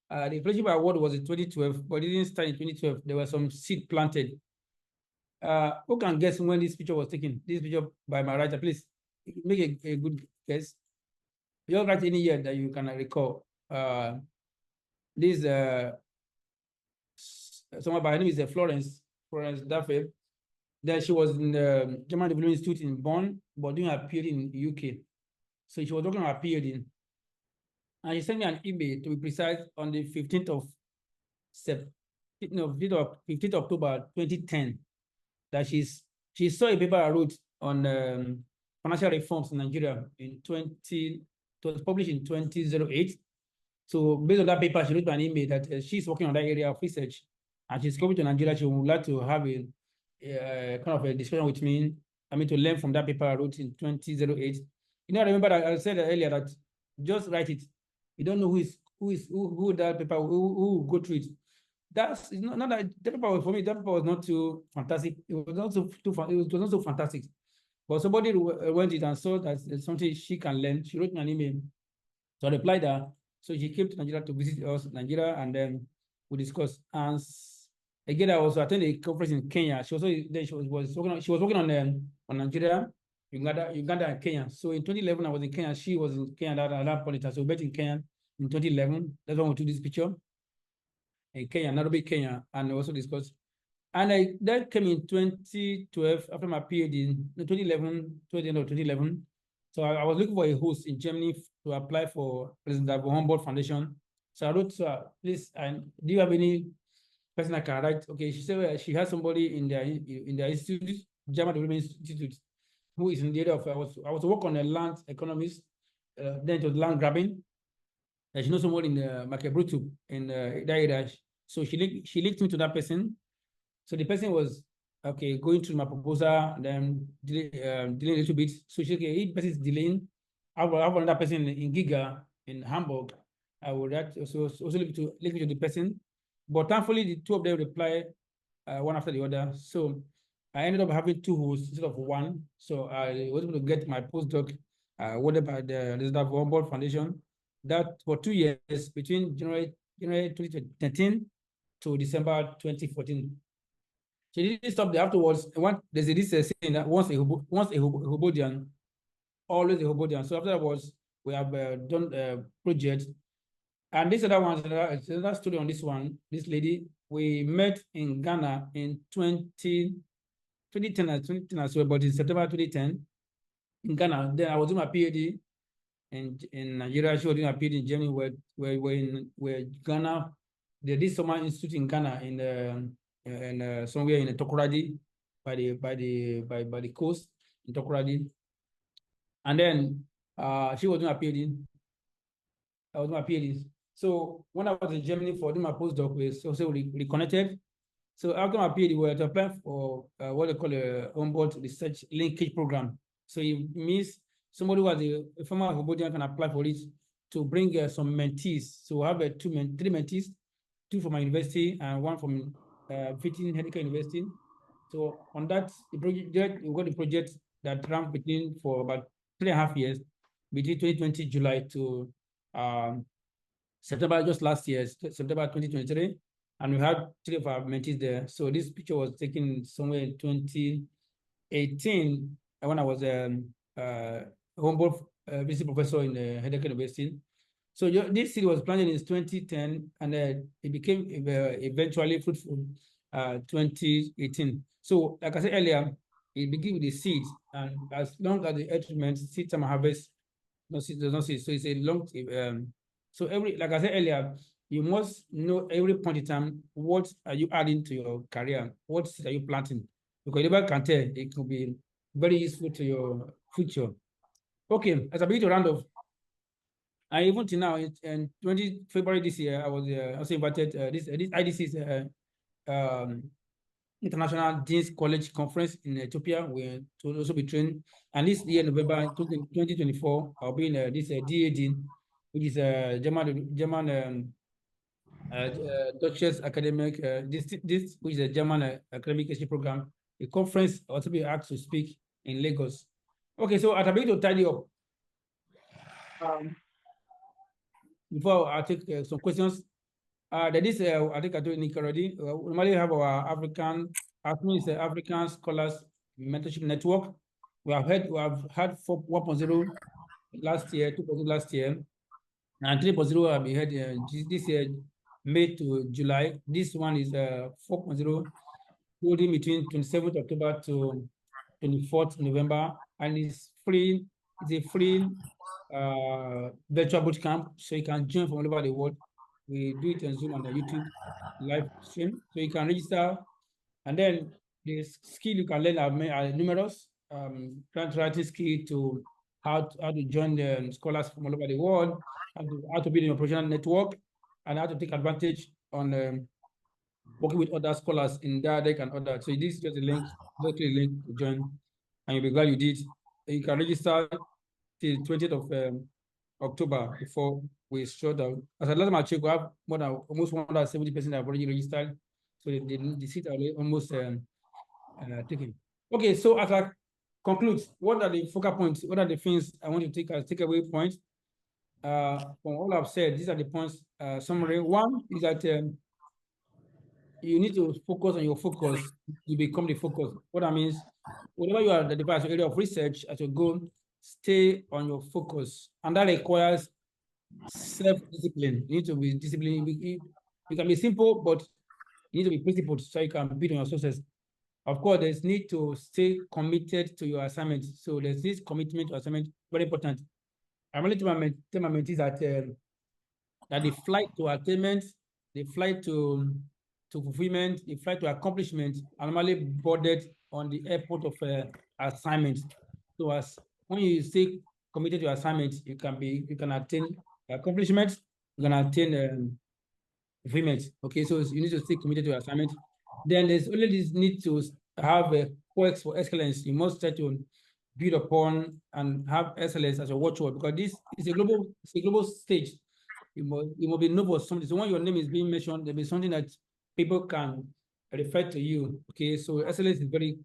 The fellowship award was in 2012, but it didn't start in 2012. There were some seed planted. Who can guess when this picture was taken? This picture by my writer, please make a good guess. You write any year that you can recall. This someone by her name is Florence Duffy. Then she was in the German Development Institute in Bonn, but doing her PhD in UK. So she was working on her PhD. And she sent me an email, to be precise, on the 15th of October 2010, that she saw a paper I wrote on financial reforms in Nigeria it was published in 2008. So based on that paper, she wrote an email that she's working on that area of research, and she's coming to Nigeria. She would like to have a kind of a discussion with me. To learn from that paper I wrote in 2008. I remember that I said earlier that just write it. You don't know who that paper, who go through it. That's not that the paper was for me. That paper was not too fantastic. It was not so fantastic. But somebody went it and saw that it's something she can learn. She wrote me an email. So I replied her. So she came to Nigeria to visit us, Nigeria, and then we discussed. And again, I also attended a conference in Kenya. She was working on Nigeria, Uganda, and Kenya. So in 2011, I was in Kenya. She was in Kenya at that point. So we met in Kenya in 2011. That's when we took this picture. In Kenya, Nairobi, Kenya, and also discussed. And that came in 2012 after my PhD in 2011. So I was looking for a host in Germany to apply for President Humboldt Foundation. So I wrote to her, please, and do you have any person I can write? Okay, she said she has somebody in their institute, German Development Institute, who is in the area of, I was working on a land economist, then it was land grabbing. And she knows someone in Makebrutu in that area. So she linked me to that person. So the person was going through my proposal, and then delaying a little bit. So she said, okay, each person is delaying. I will have another person in Giga in Hamburg. I would also link to the person. But thankfully, the two of them replied one after the other. So I ended up having two hosts instead of one. So I was able to get my postdoc awarded by the Humboldt Foundation. That for 2 years, between January 2013 to December 2014. She didn't stop there. Afterwards, there's this saying that once a Hobodian, always a Hobodian. So afterwards, we have done projects. And this other one, another story on this one. This lady, we met in Ghana in 2010 as well, but in September 2010 in Ghana. Then I was doing my PhD in Nigeria. She was doing a PhD in Germany, where Ghana, this summer institute in Ghana in somewhere in Tokoradi by the coast in Tokoradi. And then she was doing a PhD. I was doing a PhD. So when I was in Germany for doing my postdoc, we also reconnected. So after my PhD, we were to apply for what they call a Humboldt Research Linkage Program. So it means somebody who was a former Hobodian can apply for it to bring some mentees. So I have three mentees, two from my university and one from Vitin Medical University. So on that, we got the project that ran for about 3.5 years, between 2020 July to September, just last year, September 2023. And we had 3 of our mentees there. So this picture was taken somewhere in 2018 when I was Humboldt visiting professor in Heidegger University. So this seed was planted in 2010, and it became eventually fruitful 2018. So like I said earlier, it begins with the seeds, and as long as the earth remains, seed time and harvest, no seed does not seed. So it's a long so like I said earlier, you must know every point in time, what are you adding to your career? What seed are you planting? because you never can tell. It could be very useful to your future. Okay, as I begin to round off, I even till now in 20 February this year, I was also invited this IDC's International Dean's College Conference in Ethiopia, where to also be trained. And this year, November 2024, I'll be in this DA Dean, which is a German Duchess Academic, this which is a German academic exchange program. A conference also be asked to speak in Lagos. Okay, so at a bit to tidy up. Before I take some questions, that is, I think I told Nick already. We normally have our African Scholars Mentorship Network. We have had 1.0 last year, 2.0 last year, and 3.0 have been had this year, May to July. This one is 4.0, holding between 27th October to 24th November, and it's free. It's a free virtual boot camp, so you can join from all over the world. We do it on Zoom and on YouTube live stream, so you can register, and then the skill you can learn are numerous. Writing skill to how to join the scholars from all over the world, how to build an operational network, and how to take advantage on working with other scholars in Diadec and others. So this is just a link, directly a link to join, and you'll be glad you did. You can register till 20th of October before we shut down. As a last time I checked, we have more than almost 170% have already registered. So the seats are almost taken. Okay, so as I conclude, what are the focal points? What are the things I want to take as takeaway points? From all I've said, these are the points summary. One is that you need to focus on your focus to become the focus. What that means, whatever you are the device area of research as you go, stay on your focus. And that requires self-discipline. You need to be disciplined. You can be simple, but you need to be principled so you can build on your success. Of course, there's need to stay committed to your assignment. So there's this commitment to assignment, very important. I'm going to tell my mentees that the flight to attainment, the flight to fulfillment, the flight to accomplishment are normally boarded on the airport of assignment. So as when you stay committed to assignment, you can attain accomplishment, you can attain fulfillment. Okay, so you need to stay committed to assignment. Then there's only this need to have a quest for excellence. You must try to build upon and have excellence as a watchword, because this is a global stage. You must be known for something. So when your name is being mentioned, there'll be something that people can refer to you. Okay, so excellence is very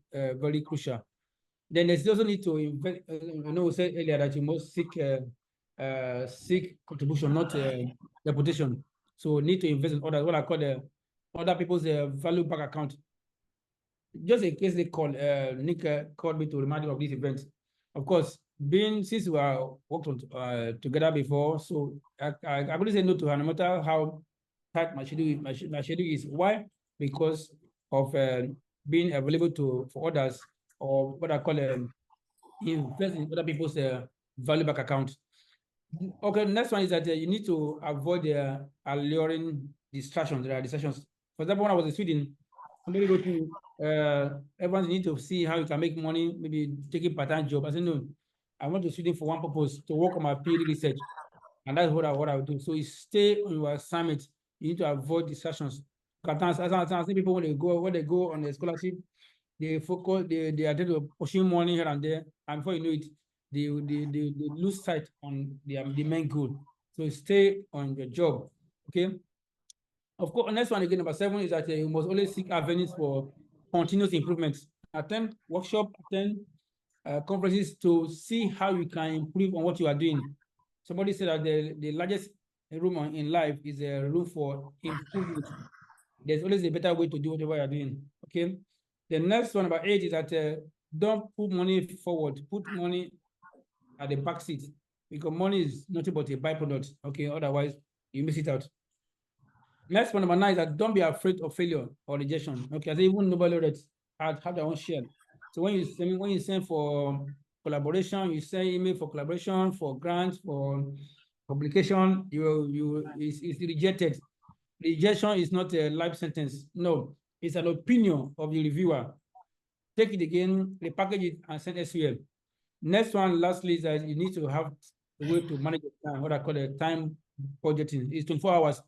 crucial. Then there's also need to invest. We said earlier that you must seek contribution, not reputation. So need to invest in others. What I call the other people's value back account. Just in case they call, Nick called me to remind him of this event. Of course, since we are worked on together before, so I couldn't say no to her, no matter how tight my schedule is. Why? Because of being available for others, or what I call invest in other people's value back account. Okay, the next one is that you need to avoid alluring distractions. There are distractions. For example, when I was in Sweden, somebody wrote me, everyone need to see how you can make money, maybe taking part-time job. I said, no, I want to Sweden for one purpose, to work on my PhD research. And that's what I would do. So you stay on your assignment. You need to avoid distractions. Because I see people when they go on the scholarship, they focus, they are pushing money here and there, and before you know it, they lose sight on the main goal. So stay on your job. Okay. Of course, next one again, number 7 is that you must always seek avenues for continuous improvements. Attend workshop, attend conferences to see how you can improve on what you are doing. Somebody said that the largest room in life is a room for improvement. There's always a better way to do whatever you're doing. Okay. The next one, about 8, is that don't put money forward. Put money at the back seat, because money is nothing but a byproduct. Okay. Otherwise, you miss it out. Next one, number 9, is that don't be afraid of failure or rejection. Okay. I say even Nobel laureates have their own share. So when you send for collaboration, you send email for collaboration, for grants, for publication, it's rejected. Rejection is not a life sentence. No, it's an opinion of the reviewer. take it again, repackage it, and send SQL. Next one, lastly, is that you need to have a way to manage your time, what I call a time budgeting. It's 24 hours.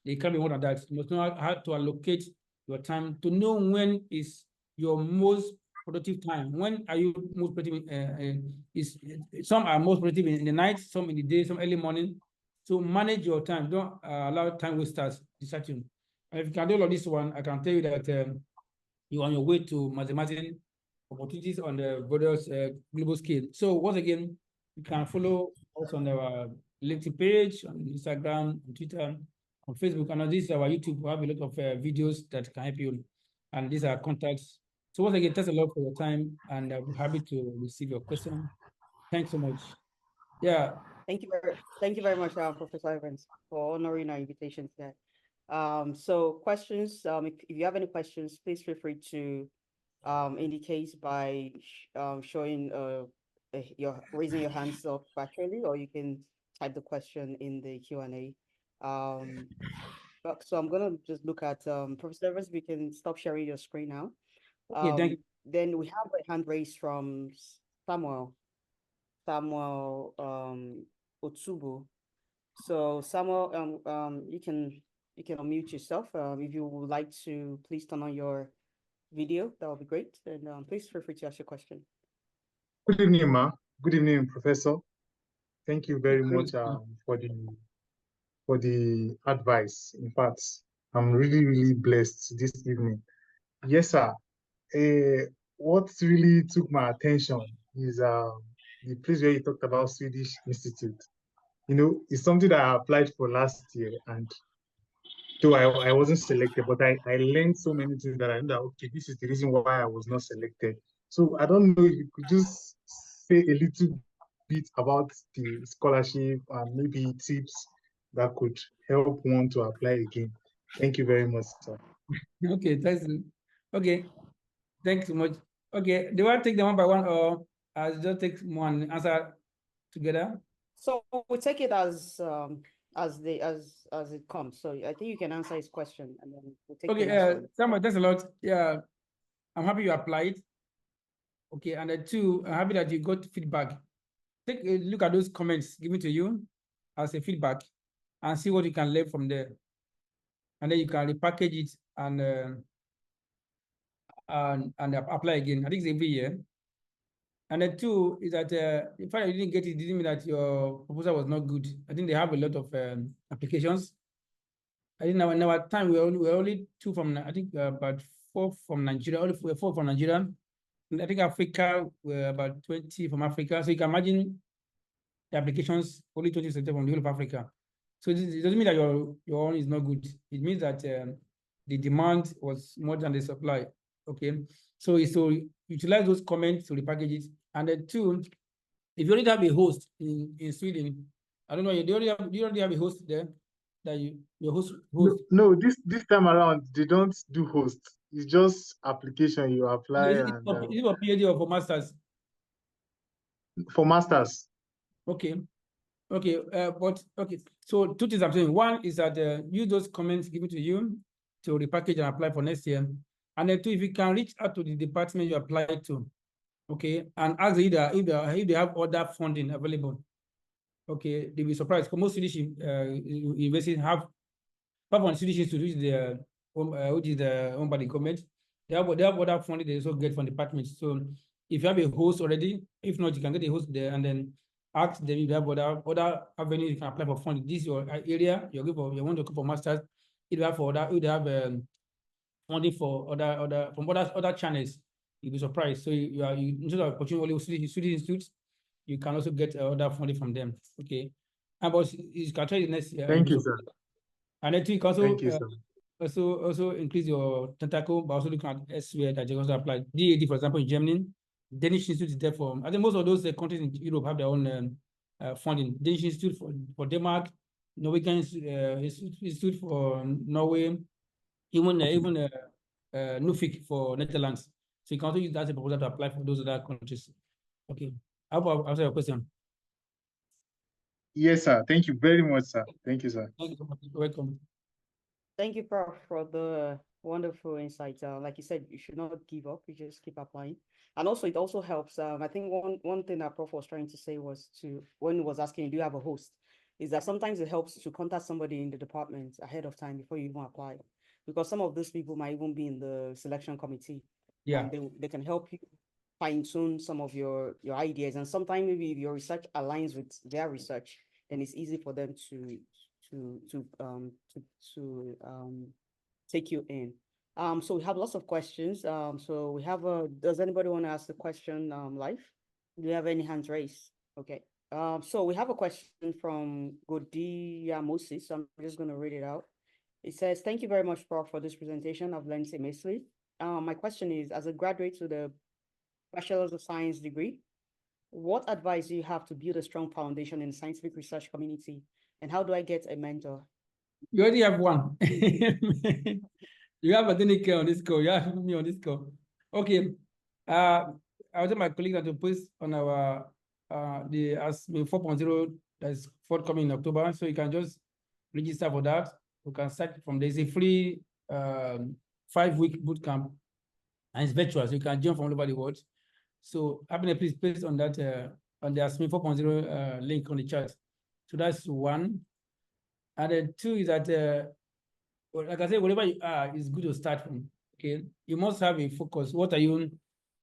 It can be more than that. You must know how to allocate your time to know when is your most productive time. When are you most productive? Is some are most productive in the night, some in the day, some early morning. So manage your time. Don't allow time wasters to distract you. And if you can do all of this one, I can tell you that you're on your way to maximizing opportunities on the various global scale. So once again, you can follow us on our LinkedIn page, on Instagram, on Twitter, on Facebook, and on this our YouTube. We have a lot of videos that can help you, and these are contacts. So once again, thanks a lot for your time, and I'll be happy to receive your question. Thanks so much. Yeah. Thank you very much, Professor Evans, for honoring our invitation today. So questions, if you have any questions, please feel free to indicate by showing your raising your hands up virtually, or you can type the question in the Q&A. So I'm gonna just look at Professor Evans. We can stop sharing your screen now. Okay. Thank you. Then we have a hand raised from Samuel Otsubo. So Samuel, you can unmute yourself. If you would like to, please turn on your video. That would be great. And please feel free to ask your question. Good evening, Ma. Good evening, Professor. Thank you very much for the advice. In fact, I'm really, really blessed this evening. Yes, sir. What really took my attention is the place where you talked about Swedish Institute. You know, it's something that I applied for last year, and though I wasn't selected, but I learned so many things that I know that, okay, this is the reason why I was not selected. So I don't know if you could just say a little bit about the scholarship and maybe tips that could help one to apply again. Thank you very much, sir. Okay, thanks. Okay, thanks so much. Okay, do I take them one by one, or I'll just take one answer together? So we'll take it as it comes. So I think you can answer his question, and then we'll take the next one. Samuel, thanks a lot. Yeah, I'm happy you applied. Okay, and then two, I'm happy that you got feedback. Take a look at those comments given to you as a feedback and see what you can learn from there. And then you can repackage it and apply again. I think it's every year. And then two is that the fact that you didn't get it didn't mean that your proposal was not good. I think they have a lot of applications. I think in our time we were only two from, I think about 4 from Nigeria, only 4 from Nigeria. And I think Africa were about 20 from Africa. So you can imagine the applications only 20 from the whole of Africa. So it doesn't mean that your own is not good. It means that the demand was more than the supply. Okay, so utilize those comments to repackage it. And then two, if you already have a host in Sweden, I don't know, do you already have a host there that your host? No, this time around they don't do host. It's just application you apply. Is it for PhD or for masters? For masters. Okay. Okay, so two things I'm saying. One is that use those comments given to you to repackage and apply for next year. And then two, if you can reach out to the department you applied to, okay, and ask either if they have other funding available. Okay, they'll be surprised because most Swedish universities have one Swedish institute, which is owned by the government. They have other funding they also get from departments. So if you have a host already, if not, you can get a host there and then ask them if you have other avenues you can apply for funding. This is your area, you want to go for masters. If you have funding for other channels, you'll be surprised. So you instead of approaching only Swedish institutes, you can also get other funding from them. Okay, but you can try the next year. Thank you, sir. And then you can also, thank you, sir. also increase your tentacle by also looking at elsewhere that you also apply. DAD, for example, in Germany, Danish Institute is there for. I think most of those countries in Europe have their own funding. Danish Institute for Denmark, Norwegian Institute for Norway, even NUFIC for Netherlands. So you can also use that as a proposal to apply for those other countries. Okay, I hope I'll answer your question. Yes, sir. Thank you very much, sir. Thank you, sir. Thank you so much. You're welcome. Thank you, Prof, for the wonderful insights. Like you said, you should not give up. You just keep applying. And also, it also helps. I think one thing that Prof was trying to say was to, when he was asking, do you have a host? Is that sometimes it helps to contact somebody in the department ahead of time before you even apply. Because some of those people might even be in the selection committee. Yeah. And they can help you fine-tune some of your ideas. And sometimes maybe if your research aligns with their research, then it's easy for them to take you in. So we have lots of questions. So we have does anybody want to ask the question live? Do you have any hands raised? Okay. So we have a question from Godia Moses. So I'm just going to read it out. It says, thank you very much, Prof, for this presentation. I've learned immensely. My question is, as a graduate to the Bachelor's of Science degree, what advice do you have to build a strong foundation in the scientific research community? And how do I get a mentor? You already have one. You have Adenike on this call. You have me on this call. Okay. I was telling my colleague that to post on our the ASME 4.0 that's forthcoming in October. So you can just register for that. You can start from there. It's a free 5-week boot camp, and it's virtual, so you can join from all over the world. So Abner, please paste on that on the ASME 4.0 link on the chat. So that's one. And then two is that like I said, wherever you are, it's good to start from. Okay, you must have a focus. What are you?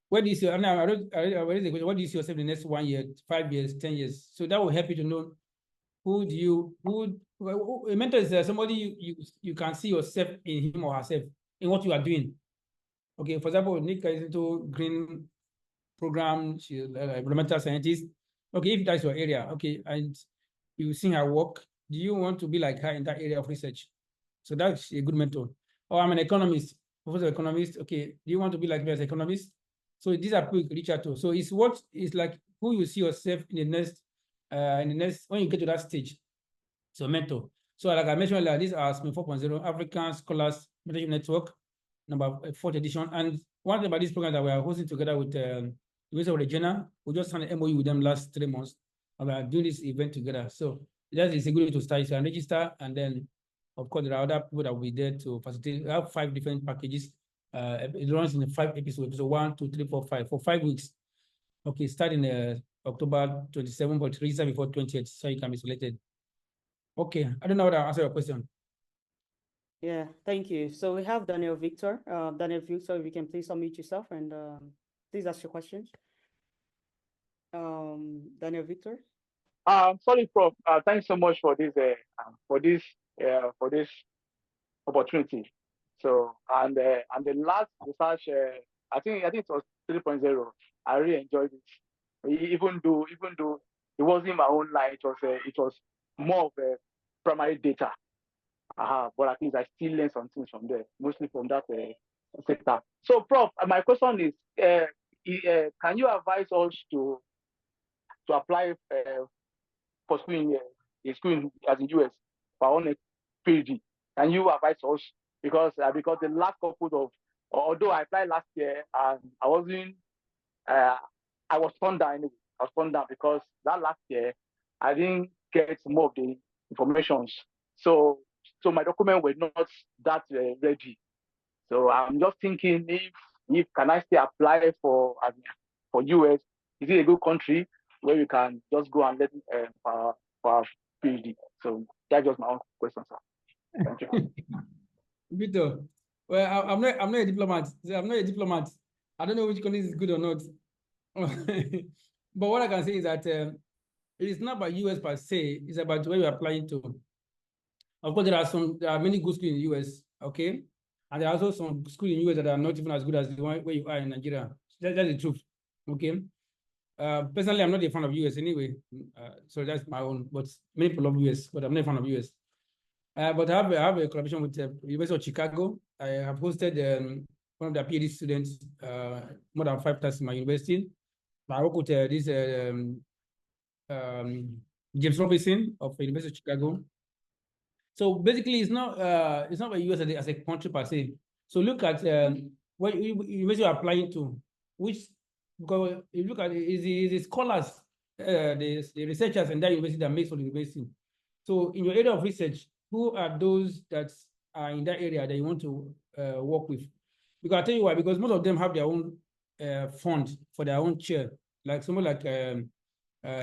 What is your? I raised the question. What do you see yourself in the next 1 year, 5 years, 10 years? So that will help you to know who a mentor is somebody you can see yourself in him or herself in what you are doing. Okay, for example, Nika is into green program. She's an environmental scientist. Okay, if that's your area, okay, and you see her work, do you want to be like her in that area of research? So that's a good mentor. Or I'm an economist, professor economist. Okay, do you want to be like me as an economist? So these are people you reach out to. So it's what is like who you see yourself in the next when you get to that stage. So mentor. So like I mentioned earlier, these are SME 4.0 African Scholars Mentorship Network, number 4th edition. And one thing about this program that we are hosting together with University of Regina, we just signed an MOU with them last 3 months. And we are doing this event together. So that is a good way to start. So you can register, and then of course there are other people that will be there to facilitate. We have 5 different packages. It runs in 5 episodes. So 1, 2, 3, 4, 5 for 5 weeks. Okay, starting October 27, but register before 20th, so you can be selected. Okay, I don't know how to answer your question. Yeah, thank you. So we have Daniel Victor. Daniel Victor, if you can please unmute yourself and please ask your questions. Daniel Victor. Sorry, Prof. Thanks so much for this opportunity. So and the last research, I think it was 3.0. I really enjoyed it. Even though it wasn't my own line, it was more of a primary data. But at least I still learned some things from there, mostly from that sector. So, Prof, my question is, can you advise us to apply for school in school as in US for our next PhD? Can you advise us? Because the last couple of, although I applied last year and I wasn't, I was turned down anyway. I was turned down because that last year I didn't get more of the information. So my document were not that ready. So I'm just thinking if can I still apply for US? Is it a good country where we can just go and let for our PhD? So that's just my own question, sir. Thank you. Vito, well, I'm not a diplomat. I'm not a diplomat. I don't know which country is good or not. But what I can say is that it is not about US per se. It's about where you're applying to. Of course, there are many good schools in the US, okay? And there are also some schools in the US that are not even as good as the one where you are in Nigeria. That's the truth, okay? Personally, I'm not a fan of US anyway, so that's my own. But many people love US, but I'm not a fan of US. But I have a collaboration with the University of Chicago. I have hosted one of their PhD students, more than 5 times in my university. I work with this James Robinson of the University of Chicago. So basically, it's not about US as a country per se. So look at what university you're applying to, because you look at is the scholars, the researchers in that university that makes for the university. So in your area of research, who are those that are in that area that you want to work with. Because I'll tell you why, because most of them have their own fund for their own chair. Like someone like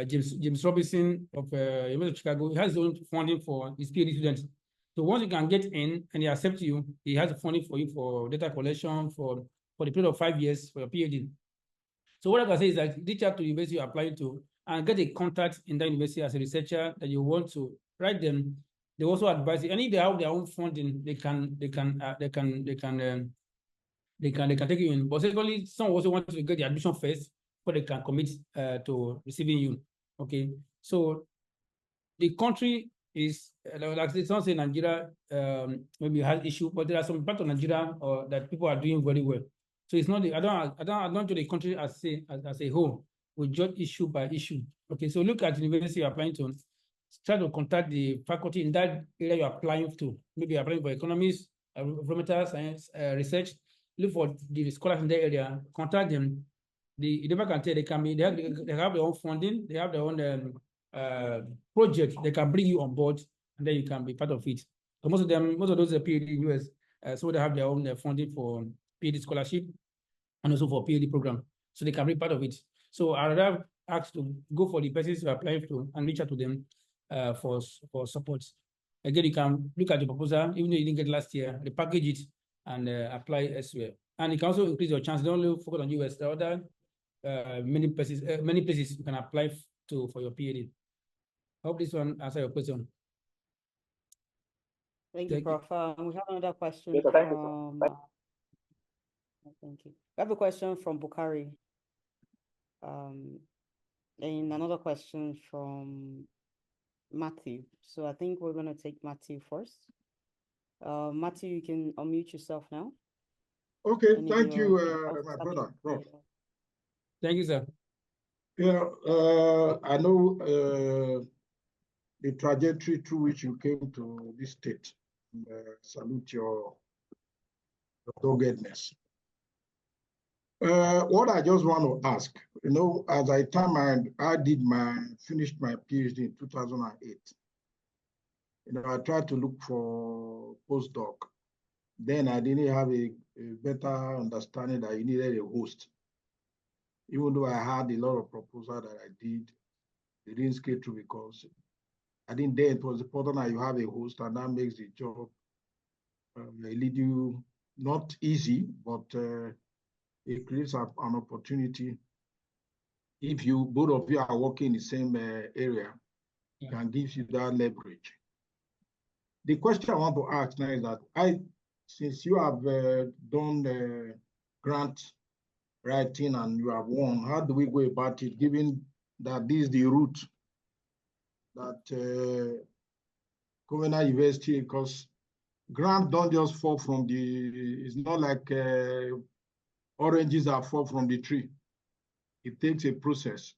James Robinson of University of Chicago, he has his own funding for his PhD students. So once you can get in and he accepts you, he has funding for you for data collection for the period of 5 years for your PhD. So what I can say is that reach out to the university you're applying to and get a contact in that university as a researcher that you want to write them. They also advise you, and if they have their own funding, they can take you in. But secondly, some also want to get the admission first before they can commit to receiving you. Okay, so the country is like some say Nigeria maybe has issue, but there are some parts of Nigeria that people are doing very well. So it's not I don't do the country as a whole. We judge issue by issue. Okay, so look at the university you're applying to. Try to contact the faculty in that area you're applying to. Maybe you're applying for economics, environmental science, research. Look for the scholars in that area. Contact them. The never can tell they have their own funding. They have their own project. They can bring you on board, and then you can be part of it. So most of those are PhD in US. So they have their own funding for PhD scholarship and also for PhD program. So they can be part of it. So I would have asked to go for the persons you are applying to and reach out to them for support. Again, you can look at the proposal, even though you didn't get last year, repackage it and apply elsewhere. And it can also increase your chance. Don't only focus on US. There are other many places you can apply to for your PhD. I hope this one answer your question. Thank you, Prof. We have another question. Yes, thank you, sir. Thank you. We have a question from Bukhari. And another question from Matthew. So I think we're going to take Matthew first. Matthew, you can unmute yourself now. Okay, thank you, my brother, Prof. Thank you, sir. Yeah, I know the trajectory through which you came to this state. Salute your doggedness. What I just want to ask, as I finished my PhD in 2008. I tried to look for postdoc. Then I didn't have a better understanding that you needed a host. Even though I had a lot of proposals that I did, they didn't scale through because I think then it was important that you have a host, and that makes the job a little not easy, but it creates an opportunity. If both of you are working in the same area, it can give you that leverage. The question I want to ask now is that since you have done grant writing and you have won, how do we go about it, given that this is the route that Covenant University, because grants don't just fall from it's not like oranges that fall from the tree. It takes a process.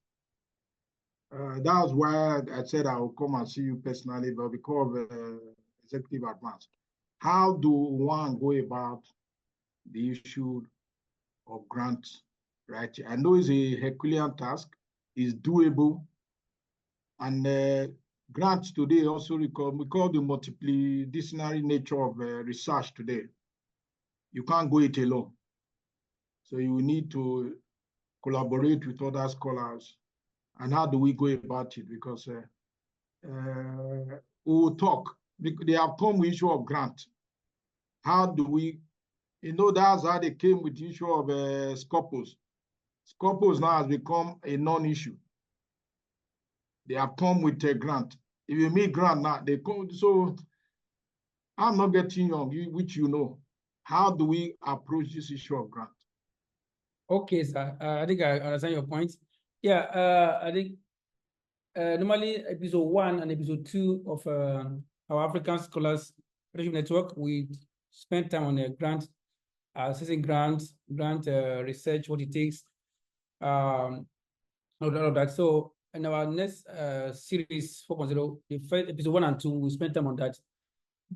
That's why I said I will come and see you personally, but because of executive advance. How do one go about the issue of grants, right? I know it's a Herculean task, it's doable, and grants today also we call the multidisciplinary nature of research today. You can't go it alone. So you need to collaborate with other scholars. And how do we go about it? Because we will talk. They have come with issue of grant. How do we, that's how they came with the issue of Scopus. Scopus now has become a non-issue. They have come with a grant. If you meet grant now, they come. So I'm not getting young, which How do we approach this issue of grant? Okay, sir. I think I understand your point. Yeah, I think normally episode 1 and episode 2 of our African Scholars Network, we spend time on a grant, assessing grant research, what it takes, all of that. So in our next series 4.0, the first episode 1 and 2, we spend time on that.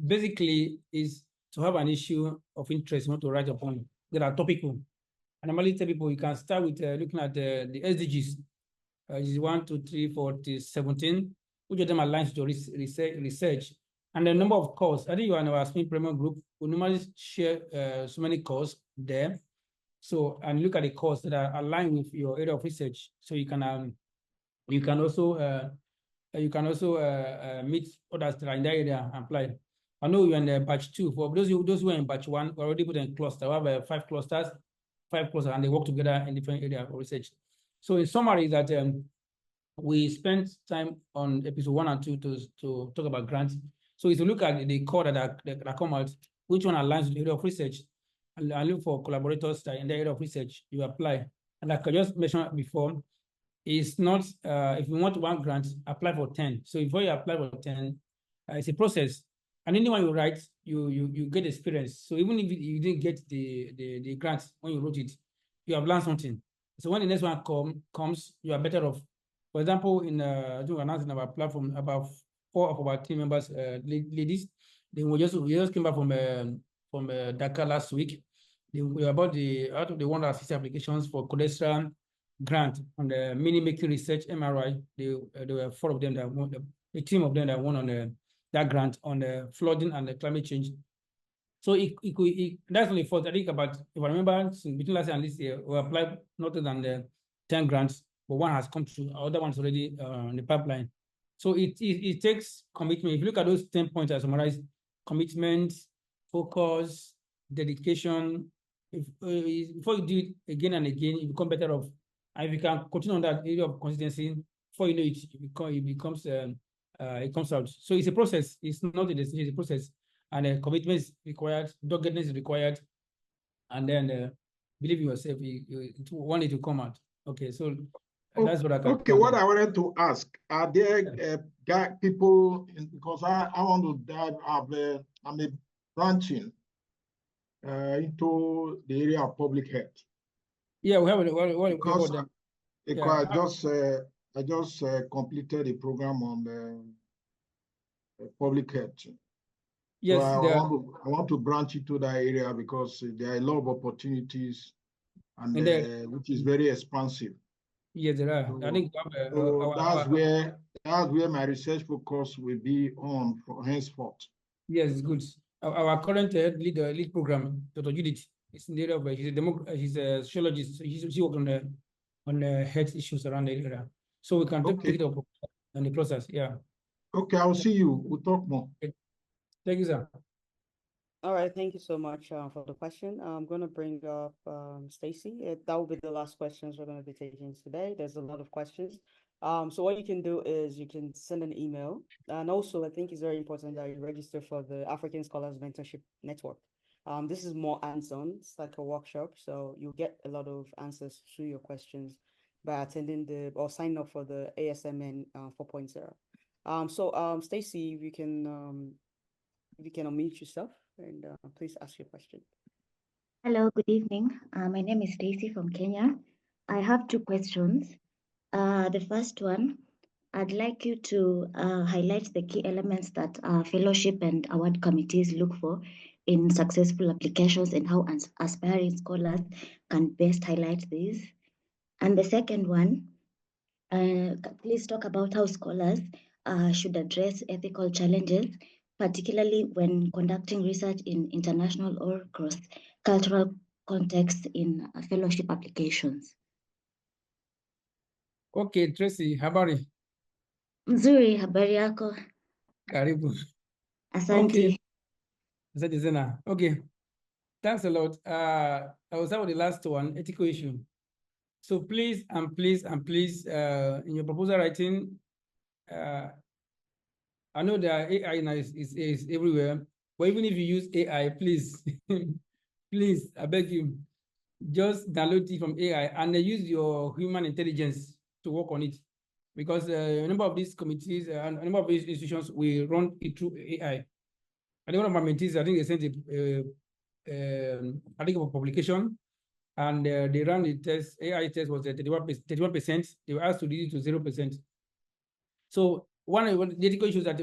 Basically, is to have an issue of interest you want to write upon that are topical. And I normally tell people you can start with looking at the SDGs. Is 1, 2, 3, 4, 17, which of them aligns to research. And the number of calls. I think you are in our SME Premium group. We normally share so many calls there. So, and look at the calls that are aligned with your area of research. So you can also meet others that are in that area and apply. I know you're in the batch 2. For those who are in batch 1, we already put in cluster. We have 5 clusters, and they work together in different areas of research. So in summary, that we spent time on episode 1 and 2 to talk about grants. So if you look at the core that come out, which one aligns with the area of research, and look for collaborators that in the area of research, you apply. And like I just mentioned before, it's not, if you want 1 grant, apply for 10. So before you apply for 10, it's a process. And anyone you write, you get experience. So even if you didn't get the grant when you wrote it, you have learned something. So when the next one comes, you are better off. For example, I think we announced in our platform about 4 of our team members, ladies, we just came back from Dakar last week. They were about out of the 150 applications for cholesterol grant on the mini making research MRI. There were 4 of them that won, a team of them that won on that grant on the flooding and the climate change. So that's only for, I think, about, if I remember, between last year and this year, we applied not less than 10 grants, but 1 has come through, other one's already in the pipeline. So it takes commitment. If you look at those 10 points I summarized: commitment, focus, dedication. Before you do it again and again, you become better off. And if you can continue on that area of consistency, before you know it, it comes out. So it's a process. It's not a decision, it's a process. And commitment is required, doggedness is required, and then believe in yourself. You want it to come out. Okay, so that's what I can. Okay, what I wanted to ask: are there people because I want to dive? I'm a branching into the area of public health. Yeah, we have because I just completed a program on public health. Yes, so I want to branch into that area because there are a lot of opportunities, and which is very expansive. Yes, there are. So, I think that's where my research focus will be on for henceforth. Yes, it's good. Our current lead program, Dr. Judith, is in the area of she's a sociologist. So she works on the health issues around the area. So we can take it up on the process. Yeah. Okay, I'll see you. We'll talk more. Thank you, sir. All right, thank you so much for the question. I'm going to bring up Stacy. That will be the last questions we're going to be taking today. There's a lot of questions. So what you can do is you can send an email. And also, I think it's very important that you register for the African Scholars Mentorship Network. This is more hands-on. It's like a workshop. So you'll get a lot of answers to your questions by attending or signing up for the ASMN 4.0. So Stacy, if you can unmute yourself and please ask your question. Hello, good evening. My name is Stacy from Kenya. I have 2 questions. The first one, I'd like you to highlight the key elements that fellowship and award committees look for in successful applications and how aspiring scholars can best highlight these. And the second one, please talk about how scholars should address ethical challenges, particularly when conducting research in international or cross-cultural contexts in fellowship applications. Okay, Tracy, habari. Mzuri, habari yako? Karibu. Asante. Okay. Asante sana. Okay. Thanks a lot. I will start with the last one, ethical issue. So please, in your proposal writing, I know that AI now is everywhere, but even if you use AI, please, please, I beg you, just download it from AI and use your human intelligence to work on it. Because a number of these committees and a number of these institutions will run it through AI. I think one of my mentees, I think they sent an article of publication, and they ran the test. AI test was at 31%. They were asked to reduce it to 0%. So the ethical issue is that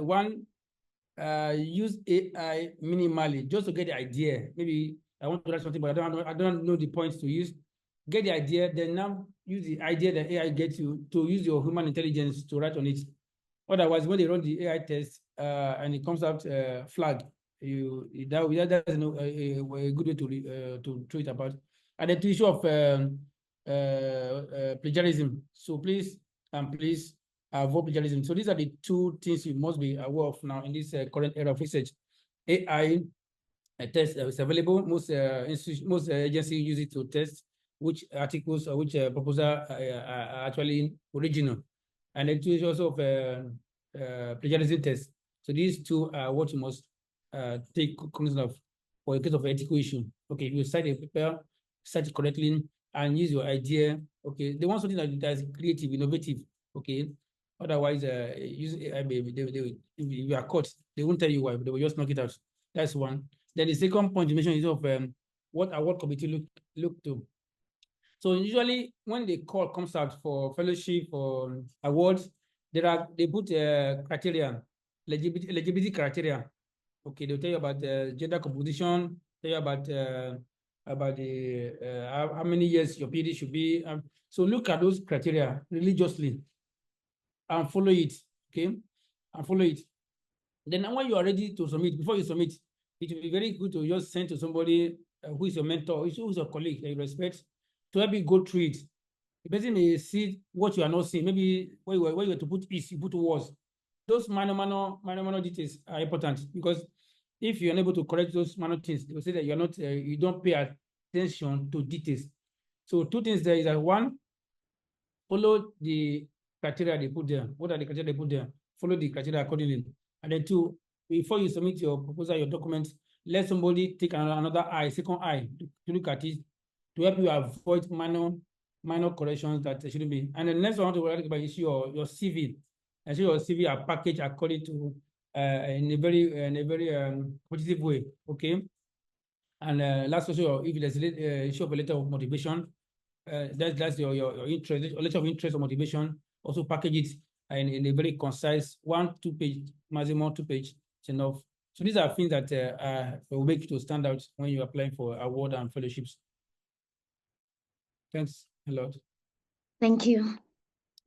use AI minimally just to get the idea. Maybe I want to write something, but I don't know the points to use. Get the idea, then now use the idea that AI gets you to use your human intelligence to write on it. Otherwise, when they run the AI test and it comes out flag, that's no, a good way to treat about. And the issue of plagiarism. So please avoid plagiarism. So these are the two things you must be aware of now in this current era of research. AI test is available. Most agencies use it to test which articles or which proposal are actually original, and it is also of plagiarism test. So these two are what you must take cognizance of for a case of ethical issue. Okay, if you cite a paper, cite it correctly, and use your idea. Okay, they want something that is creative, innovative. Okay, otherwise, using AI, if you are caught, they won't tell you why, but they will just knock it out. That's one. Then the second point you mentioned is of what award committee look to. So usually when the call comes out for fellowship or awards, they put criteria, eligibility criteria. Okay, they'll tell you about gender composition, tell you about the how many years your PhD should be. So look at those criteria religiously and follow it. Okay, and follow it. Then when you are ready to submit, before you submit, it will be very good to just send to somebody who is your mentor, who is your colleague that you respect, to help you go through it. The person may see what you are not seeing. Maybe where you were to put is, you put was. Those minor details are important, because if you're unable to correct those minor things, they will say that you're not, you don't pay attention to details. So two things there is that one, follow the criteria they put there. What are the criteria they put there? Follow the criteria accordingly. And then two, before you submit your proposal, your documents, let somebody take another eye, second eye, to look at it, to help you avoid minor corrections that shouldn't be. And the next one I want to talk about is your CV. And so your CV are packaged according to in a very positive way. Okay. And last also, if there's a issue of a letter of motivation, that's your interest, a letter of interest or motivation. Also package it in a very concise 1-2 page, maximum 2 page, it's enough. So these are things that will make you to stand out when you're applying for award and fellowships. Thanks a lot. Thank you.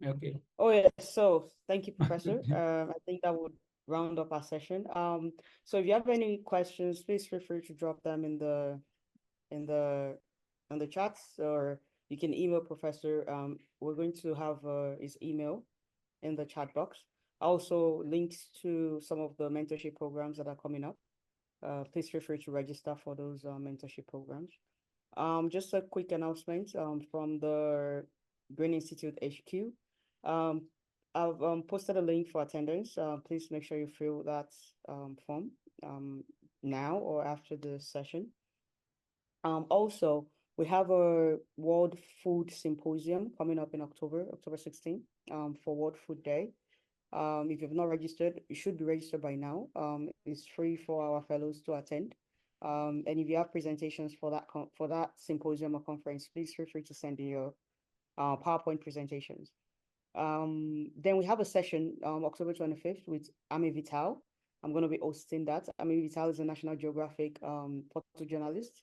Okay. Oh yeah, so thank you, Professor. I think that would round up our session. So if you have any questions, please feel free to drop them in the chats, or you can email Professor. We're going to have his email in the chat box. Also, links to some of the mentorship programs that are coming up. Please feel free to register for those mentorship programs. Just a quick announcement from the Green Institute HQ. I've posted a link for attendance. Please make sure you fill that form now or after the session. Also, we have a World Food Symposium coming up in October 16th, for World Food Day. If you've not registered, you should be registered by now. It's free for our fellows to attend. And if you have presentations for that symposium or conference, please feel free to send in your PowerPoint presentations. Then we have a session October 25th with Ami Vital. I'm going to be hosting that. Ami Vital is a National Geographic photojournalist,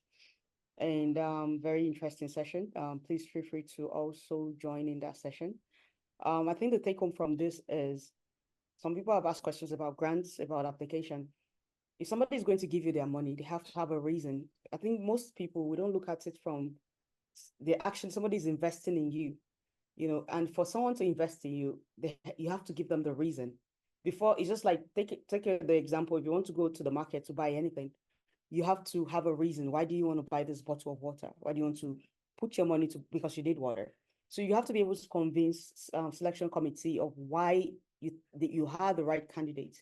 and very interesting session. Please feel free to also join in that session. I think the take home from this is, some people have asked questions about grants, about application. If somebody is going to give you their money, they have to have a reason. I think most people, we don't look at it from the action. Somebody is investing in you, and for someone to invest in you, you have to give them the reason. Before, it's just like, take the example, if you want to go to the market to buy anything, you have to have a reason. Why do you want to buy this bottle of water? Why do you want to put your money to, because you need water? So you have to be able to convince selection committee of why you have the right candidate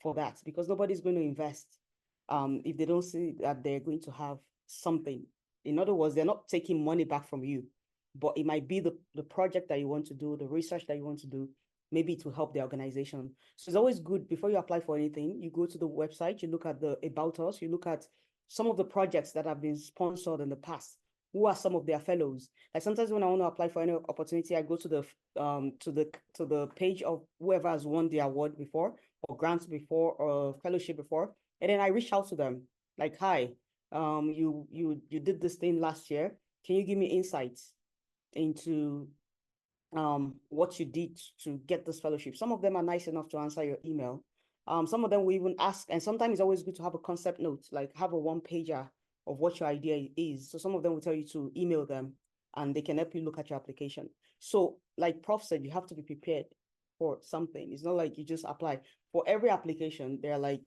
for that, because nobody's going to invest if they don't see that they're going to have something. In other words, they're not taking money back from you, but it might be the project that you want to do, the research that you want to do, maybe to help the organization. So it's always good, before you apply for anything, you go to the website, you look at the About Us, you look at some of the projects that have been sponsored in the past. Who are some of their fellows? Like sometimes when I want to apply for any opportunity, I go to the page of whoever has won the award before, or grants before, or fellowship before, and then I reach out to them like, hi, you did this thing last year. Can you give me insights into what you did to get this fellowship. Some of them are nice enough to answer your email. Some of them will even ask, and sometimes it's always good to have a concept note, like have a one-pager of what your idea is. So some of them will tell you to email them and they can help you look at your application. So like Prof said, you have to be prepared for something. It's not like you just apply. For every application, there are like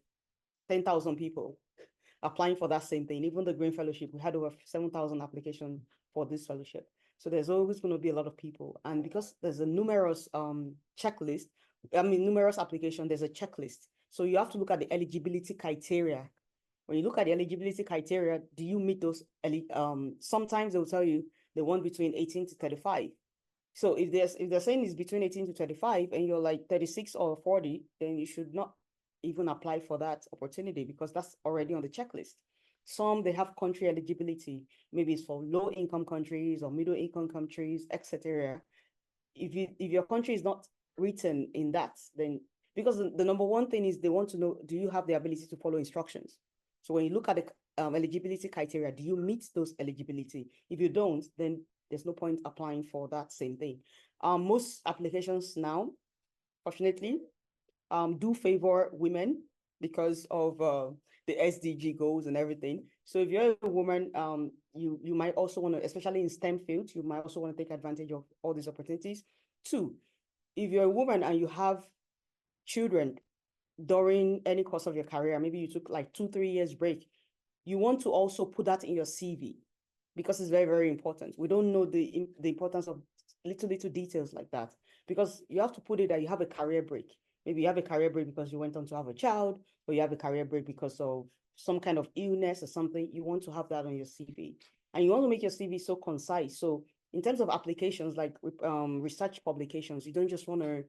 10,000 people applying for that same thing. Even the Green Fellowship, we had over 7,000 applications for this fellowship. So there's always going to be a lot of people. And because there's a numerous checklist, numerous application, there's a checklist. So you have to look at the eligibility criteria. When you look at the eligibility criteria, do you meet those? Sometimes they'll tell you they want between 18 to 35. So if they're saying it's between 18 to 35 and you're like 36 or 40, then you should not even apply for that opportunity because that's already on the checklist. Some, they have country eligibility. Maybe it's for low income countries or middle income countries, etc. If your country is not written in that, then because the number one thing is they want to know, do you have the ability to follow instructions? So when you look at the eligibility criteria, do you meet those eligibility? If you don't, then there's no point applying for that same thing. Most applications now, fortunately, do favor women because of the SDG goals and everything. So if you're a woman, you might also want to, especially in STEM fields, you might also want to take advantage of all these opportunities. Two, if you're a woman and you have children during any course of your career, maybe you took like 2-3 years break, you want to also put that in your CV because it's very, very important. We don't know the importance of little details like that because you have to put it that you have a career break. Maybe you have a career break because you went on to have a child, or you have a career break because of some kind of illness or something. You want to have that on your CV. And you want to make your CV so concise. So in terms of applications, like research publications, you don't just want to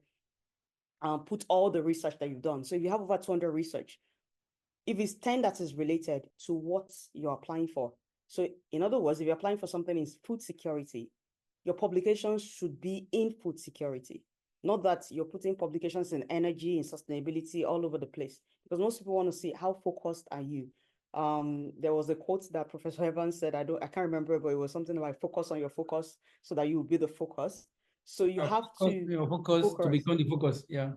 put all the research that you've done. So if you have over 200 research, if it's 10 that is related to what you're applying for. So in other words, if you're applying for something in food security, your publications should be in food security. Not that you're putting publications in energy and sustainability all over the place, because most people want to see how focused are you. There was a quote that Professor Evans said, I can't remember, but it was something like focus on your focus so that you will be the focus. So you have to focus to become the focus. Yeah.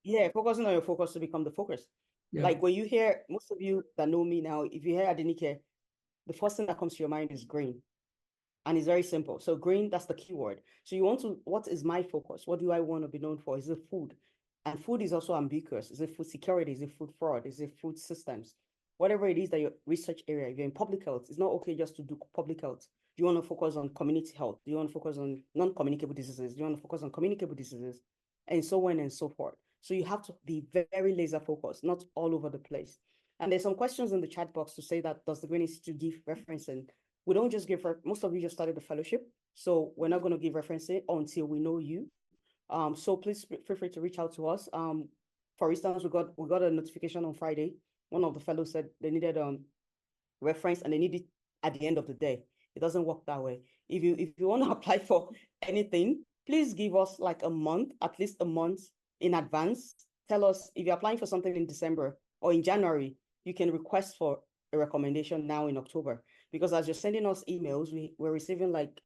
Yeah, focusing on your focus to become the focus. Yeah. Like when you hear, most of you that know me now, if you hear Adenike, the first thing that comes to your mind is green. And it's very simple. So green, that's the keyword. So you want to, what is my focus? What do I want to be known for? Is it food? And food is also ambiguous. Is it food security? Is it food fraud? Is it food systems? Whatever it is that your research area, if you're in public health, it's not okay just to do public health. Do you want to focus on community health? Do you want to focus on non-communicable diseases? Do you want to focus on communicable diseases? And so on and so forth. So you have to be very laser focused, not all over the place. And there's some questions in the chat box to say that does the Green Institute give referencing? We don't just give, most of you just started the fellowship, so we're not going to give referencing until we know you. So please feel free to reach out to us. For instance, we got a notification on Friday. One of the fellows said they needed reference and they need it at the end of the day. It doesn't work that way. If you want to apply for anything, please give us like a month, at least a month in advance. Tell us if you're applying for something in December or in January, you can request for a recommendation now in October. Because as you're sending us emails, we're receiving like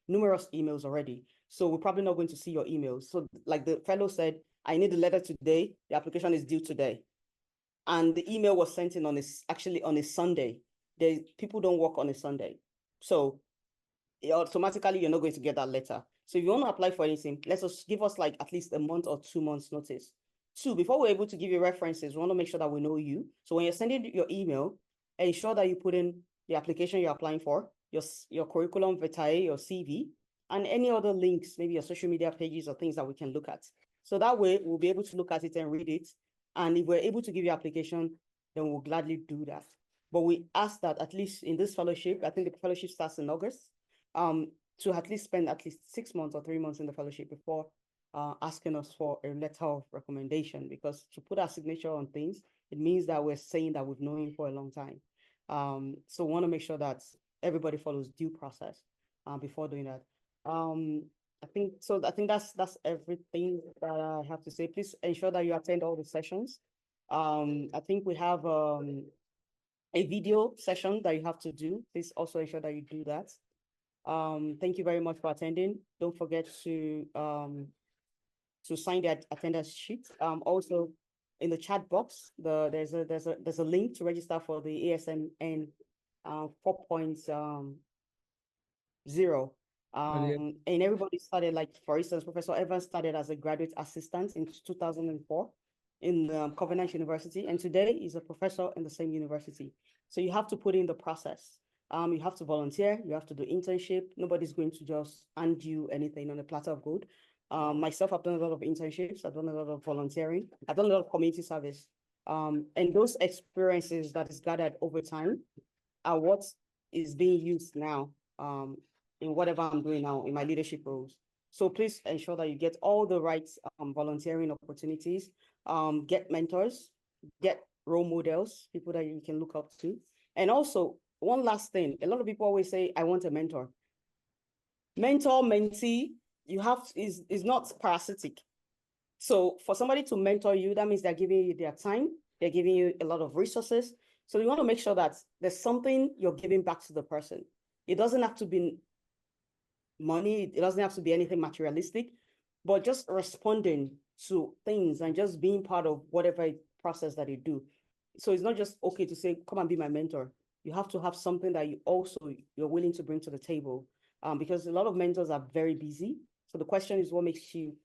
numerous emails already. So we're probably not going to see your emails. So like the fellow said, I need the letter today. The application is due today. And the email was sent in actually on a Sunday. People don't work on a Sunday. So automatically you're not going to get that letter. So if you want to apply for anything, give us like at least a month or 2 months notice. Two, before we're able to give you references, we want to make sure that we know you. So when you're sending your email, ensure that you put in the application you're applying for, your curriculum vitae, your CV, and any other links, maybe your social media pages or things that we can look at. So that way we'll be able to look at it and read it. And if we're able to give you application, then we'll gladly do that. But we ask that at least in this fellowship, I think the fellowship starts in August, to at least spend at least 6 months or 3 months in the fellowship before asking us for a letter of recommendation, because to put our signature on things, it means that we're saying that we've known you for a long time. So we want to make sure that everybody follows due process before doing that. I think that's everything that I have to say. Please ensure that you attend all the sessions. I think we have a video session that you have to do. Please also ensure that you do that. Thank you very much for attending. Don't forget to sign that attendance sheet. Also in the chat box, there's a link to register for the ASMN 4.0. And everybody started, like, for instance, Professor Evans started as a graduate assistant in 2004 in Covenant University, and today is a professor in the same university. So you have to put in the process. You have to volunteer, you have to do internship. Nobody's going to just hand you anything on a platter of gold. Myself, I've done a lot of internships, I've done a lot of volunteering, I've done a lot of community service. And those experiences that is gathered over time are what is being used now in whatever I'm doing now in my leadership roles. So please ensure that you get all the right volunteering opportunities, get mentors, get role models, people that you can look up to. And also, one last thing, a lot of people always say, I want a mentor. Mentor, mentee, is not parasitic. So for somebody to mentor you, that means they're giving you their time, they're giving you a lot of resources. So you want to make sure that there's something you're giving back to the person. It doesn't have to be money, it doesn't have to be anything materialistic, but just responding to things and just being part of whatever process that you do. So it's not just okay to say, come and be my mentor. You have to have something that you're willing to bring to the table, because a lot of mentors are very busy. So the question is, what makes you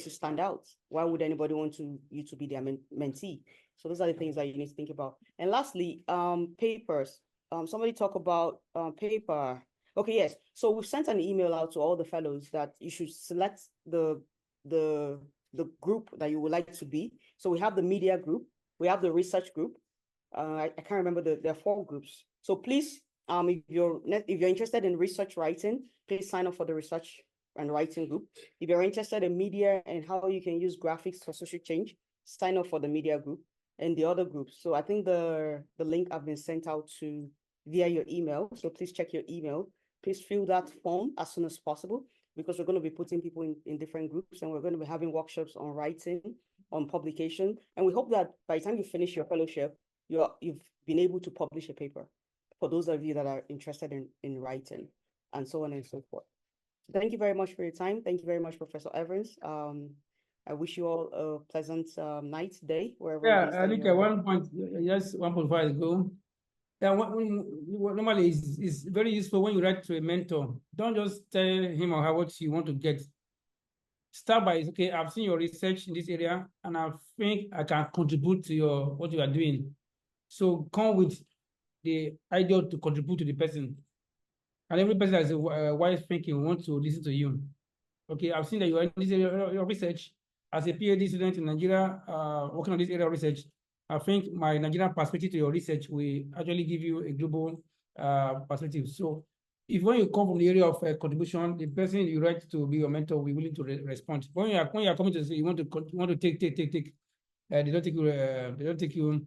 stand out? Why would anybody want you to be their mentee? So those are the things that you need to think about. And lastly, papers. Somebody talk about paper. Okay, yes. So we've sent an email out to all the fellows that you should select the group that you would like to be. So we have the media group, we have the research group. I can't remember there are 4 groups. So please, if you're interested in research writing, please sign up for the research and writing group. If you're interested in media and how you can use graphics for social change, sign up for the media group and the other groups. So I think the link have been sent out to via your email. So please check your email. Please fill that form as soon as possible, because we're going to be putting people in different groups, and we're going to be having workshops on writing, on publication. And we hope that by the time you finish your fellowship, you've been able to publish a paper for those of you that are interested in writing, and so on and so forth. Thank you very much for your time. Thank you very much, Professor Evans. I wish you all a pleasant night, day, wherever it is. Yeah, I think at one point, just 1.5 ago, yeah, normally is very useful when you write to a mentor. Don't just tell him or her what you want to get. Start by, okay, I've seen your research in this area, and I think I can contribute to what you are doing. So come with the idea to contribute to the person. And every person that is wise thinking wants to listen to you. Okay, I've seen that you are in this area of research. As a PhD student in Nigeria, working on this area of research, I think my Nigerian perspective to your research will actually give you a global perspective. So if when you come from the area of contribution, the person you write to be your mentor will be willing to respond. When you are coming to say you want to take, they don't take you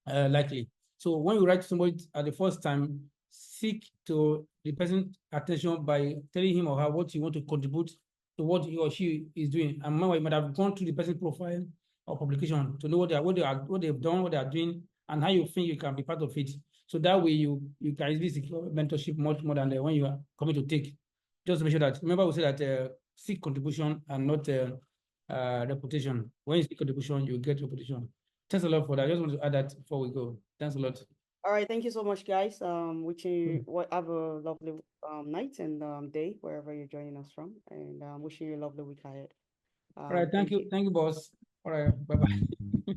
likely. So when you write to somebody at the first time, seek to the person's attention by telling him or her what you want to contribute to what he or she is doing. And meanwhile, you might have gone through the person's profile or publication to know what they've done, what they are doing, and how you think you can be part of it. So that way you can easily secure mentorship much more than when you are coming to take. Just to make sure that, remember we say that seek contribution and not reputation. When you seek contribution, you get reputation. Thanks a lot for that. I just want to add that before we go. Thanks a lot. All right, thank you so much, guys. Wishing you have a lovely night and day wherever you're joining us from, and wishing you a lovely week ahead. All right, thank you, boss. All right, bye-bye.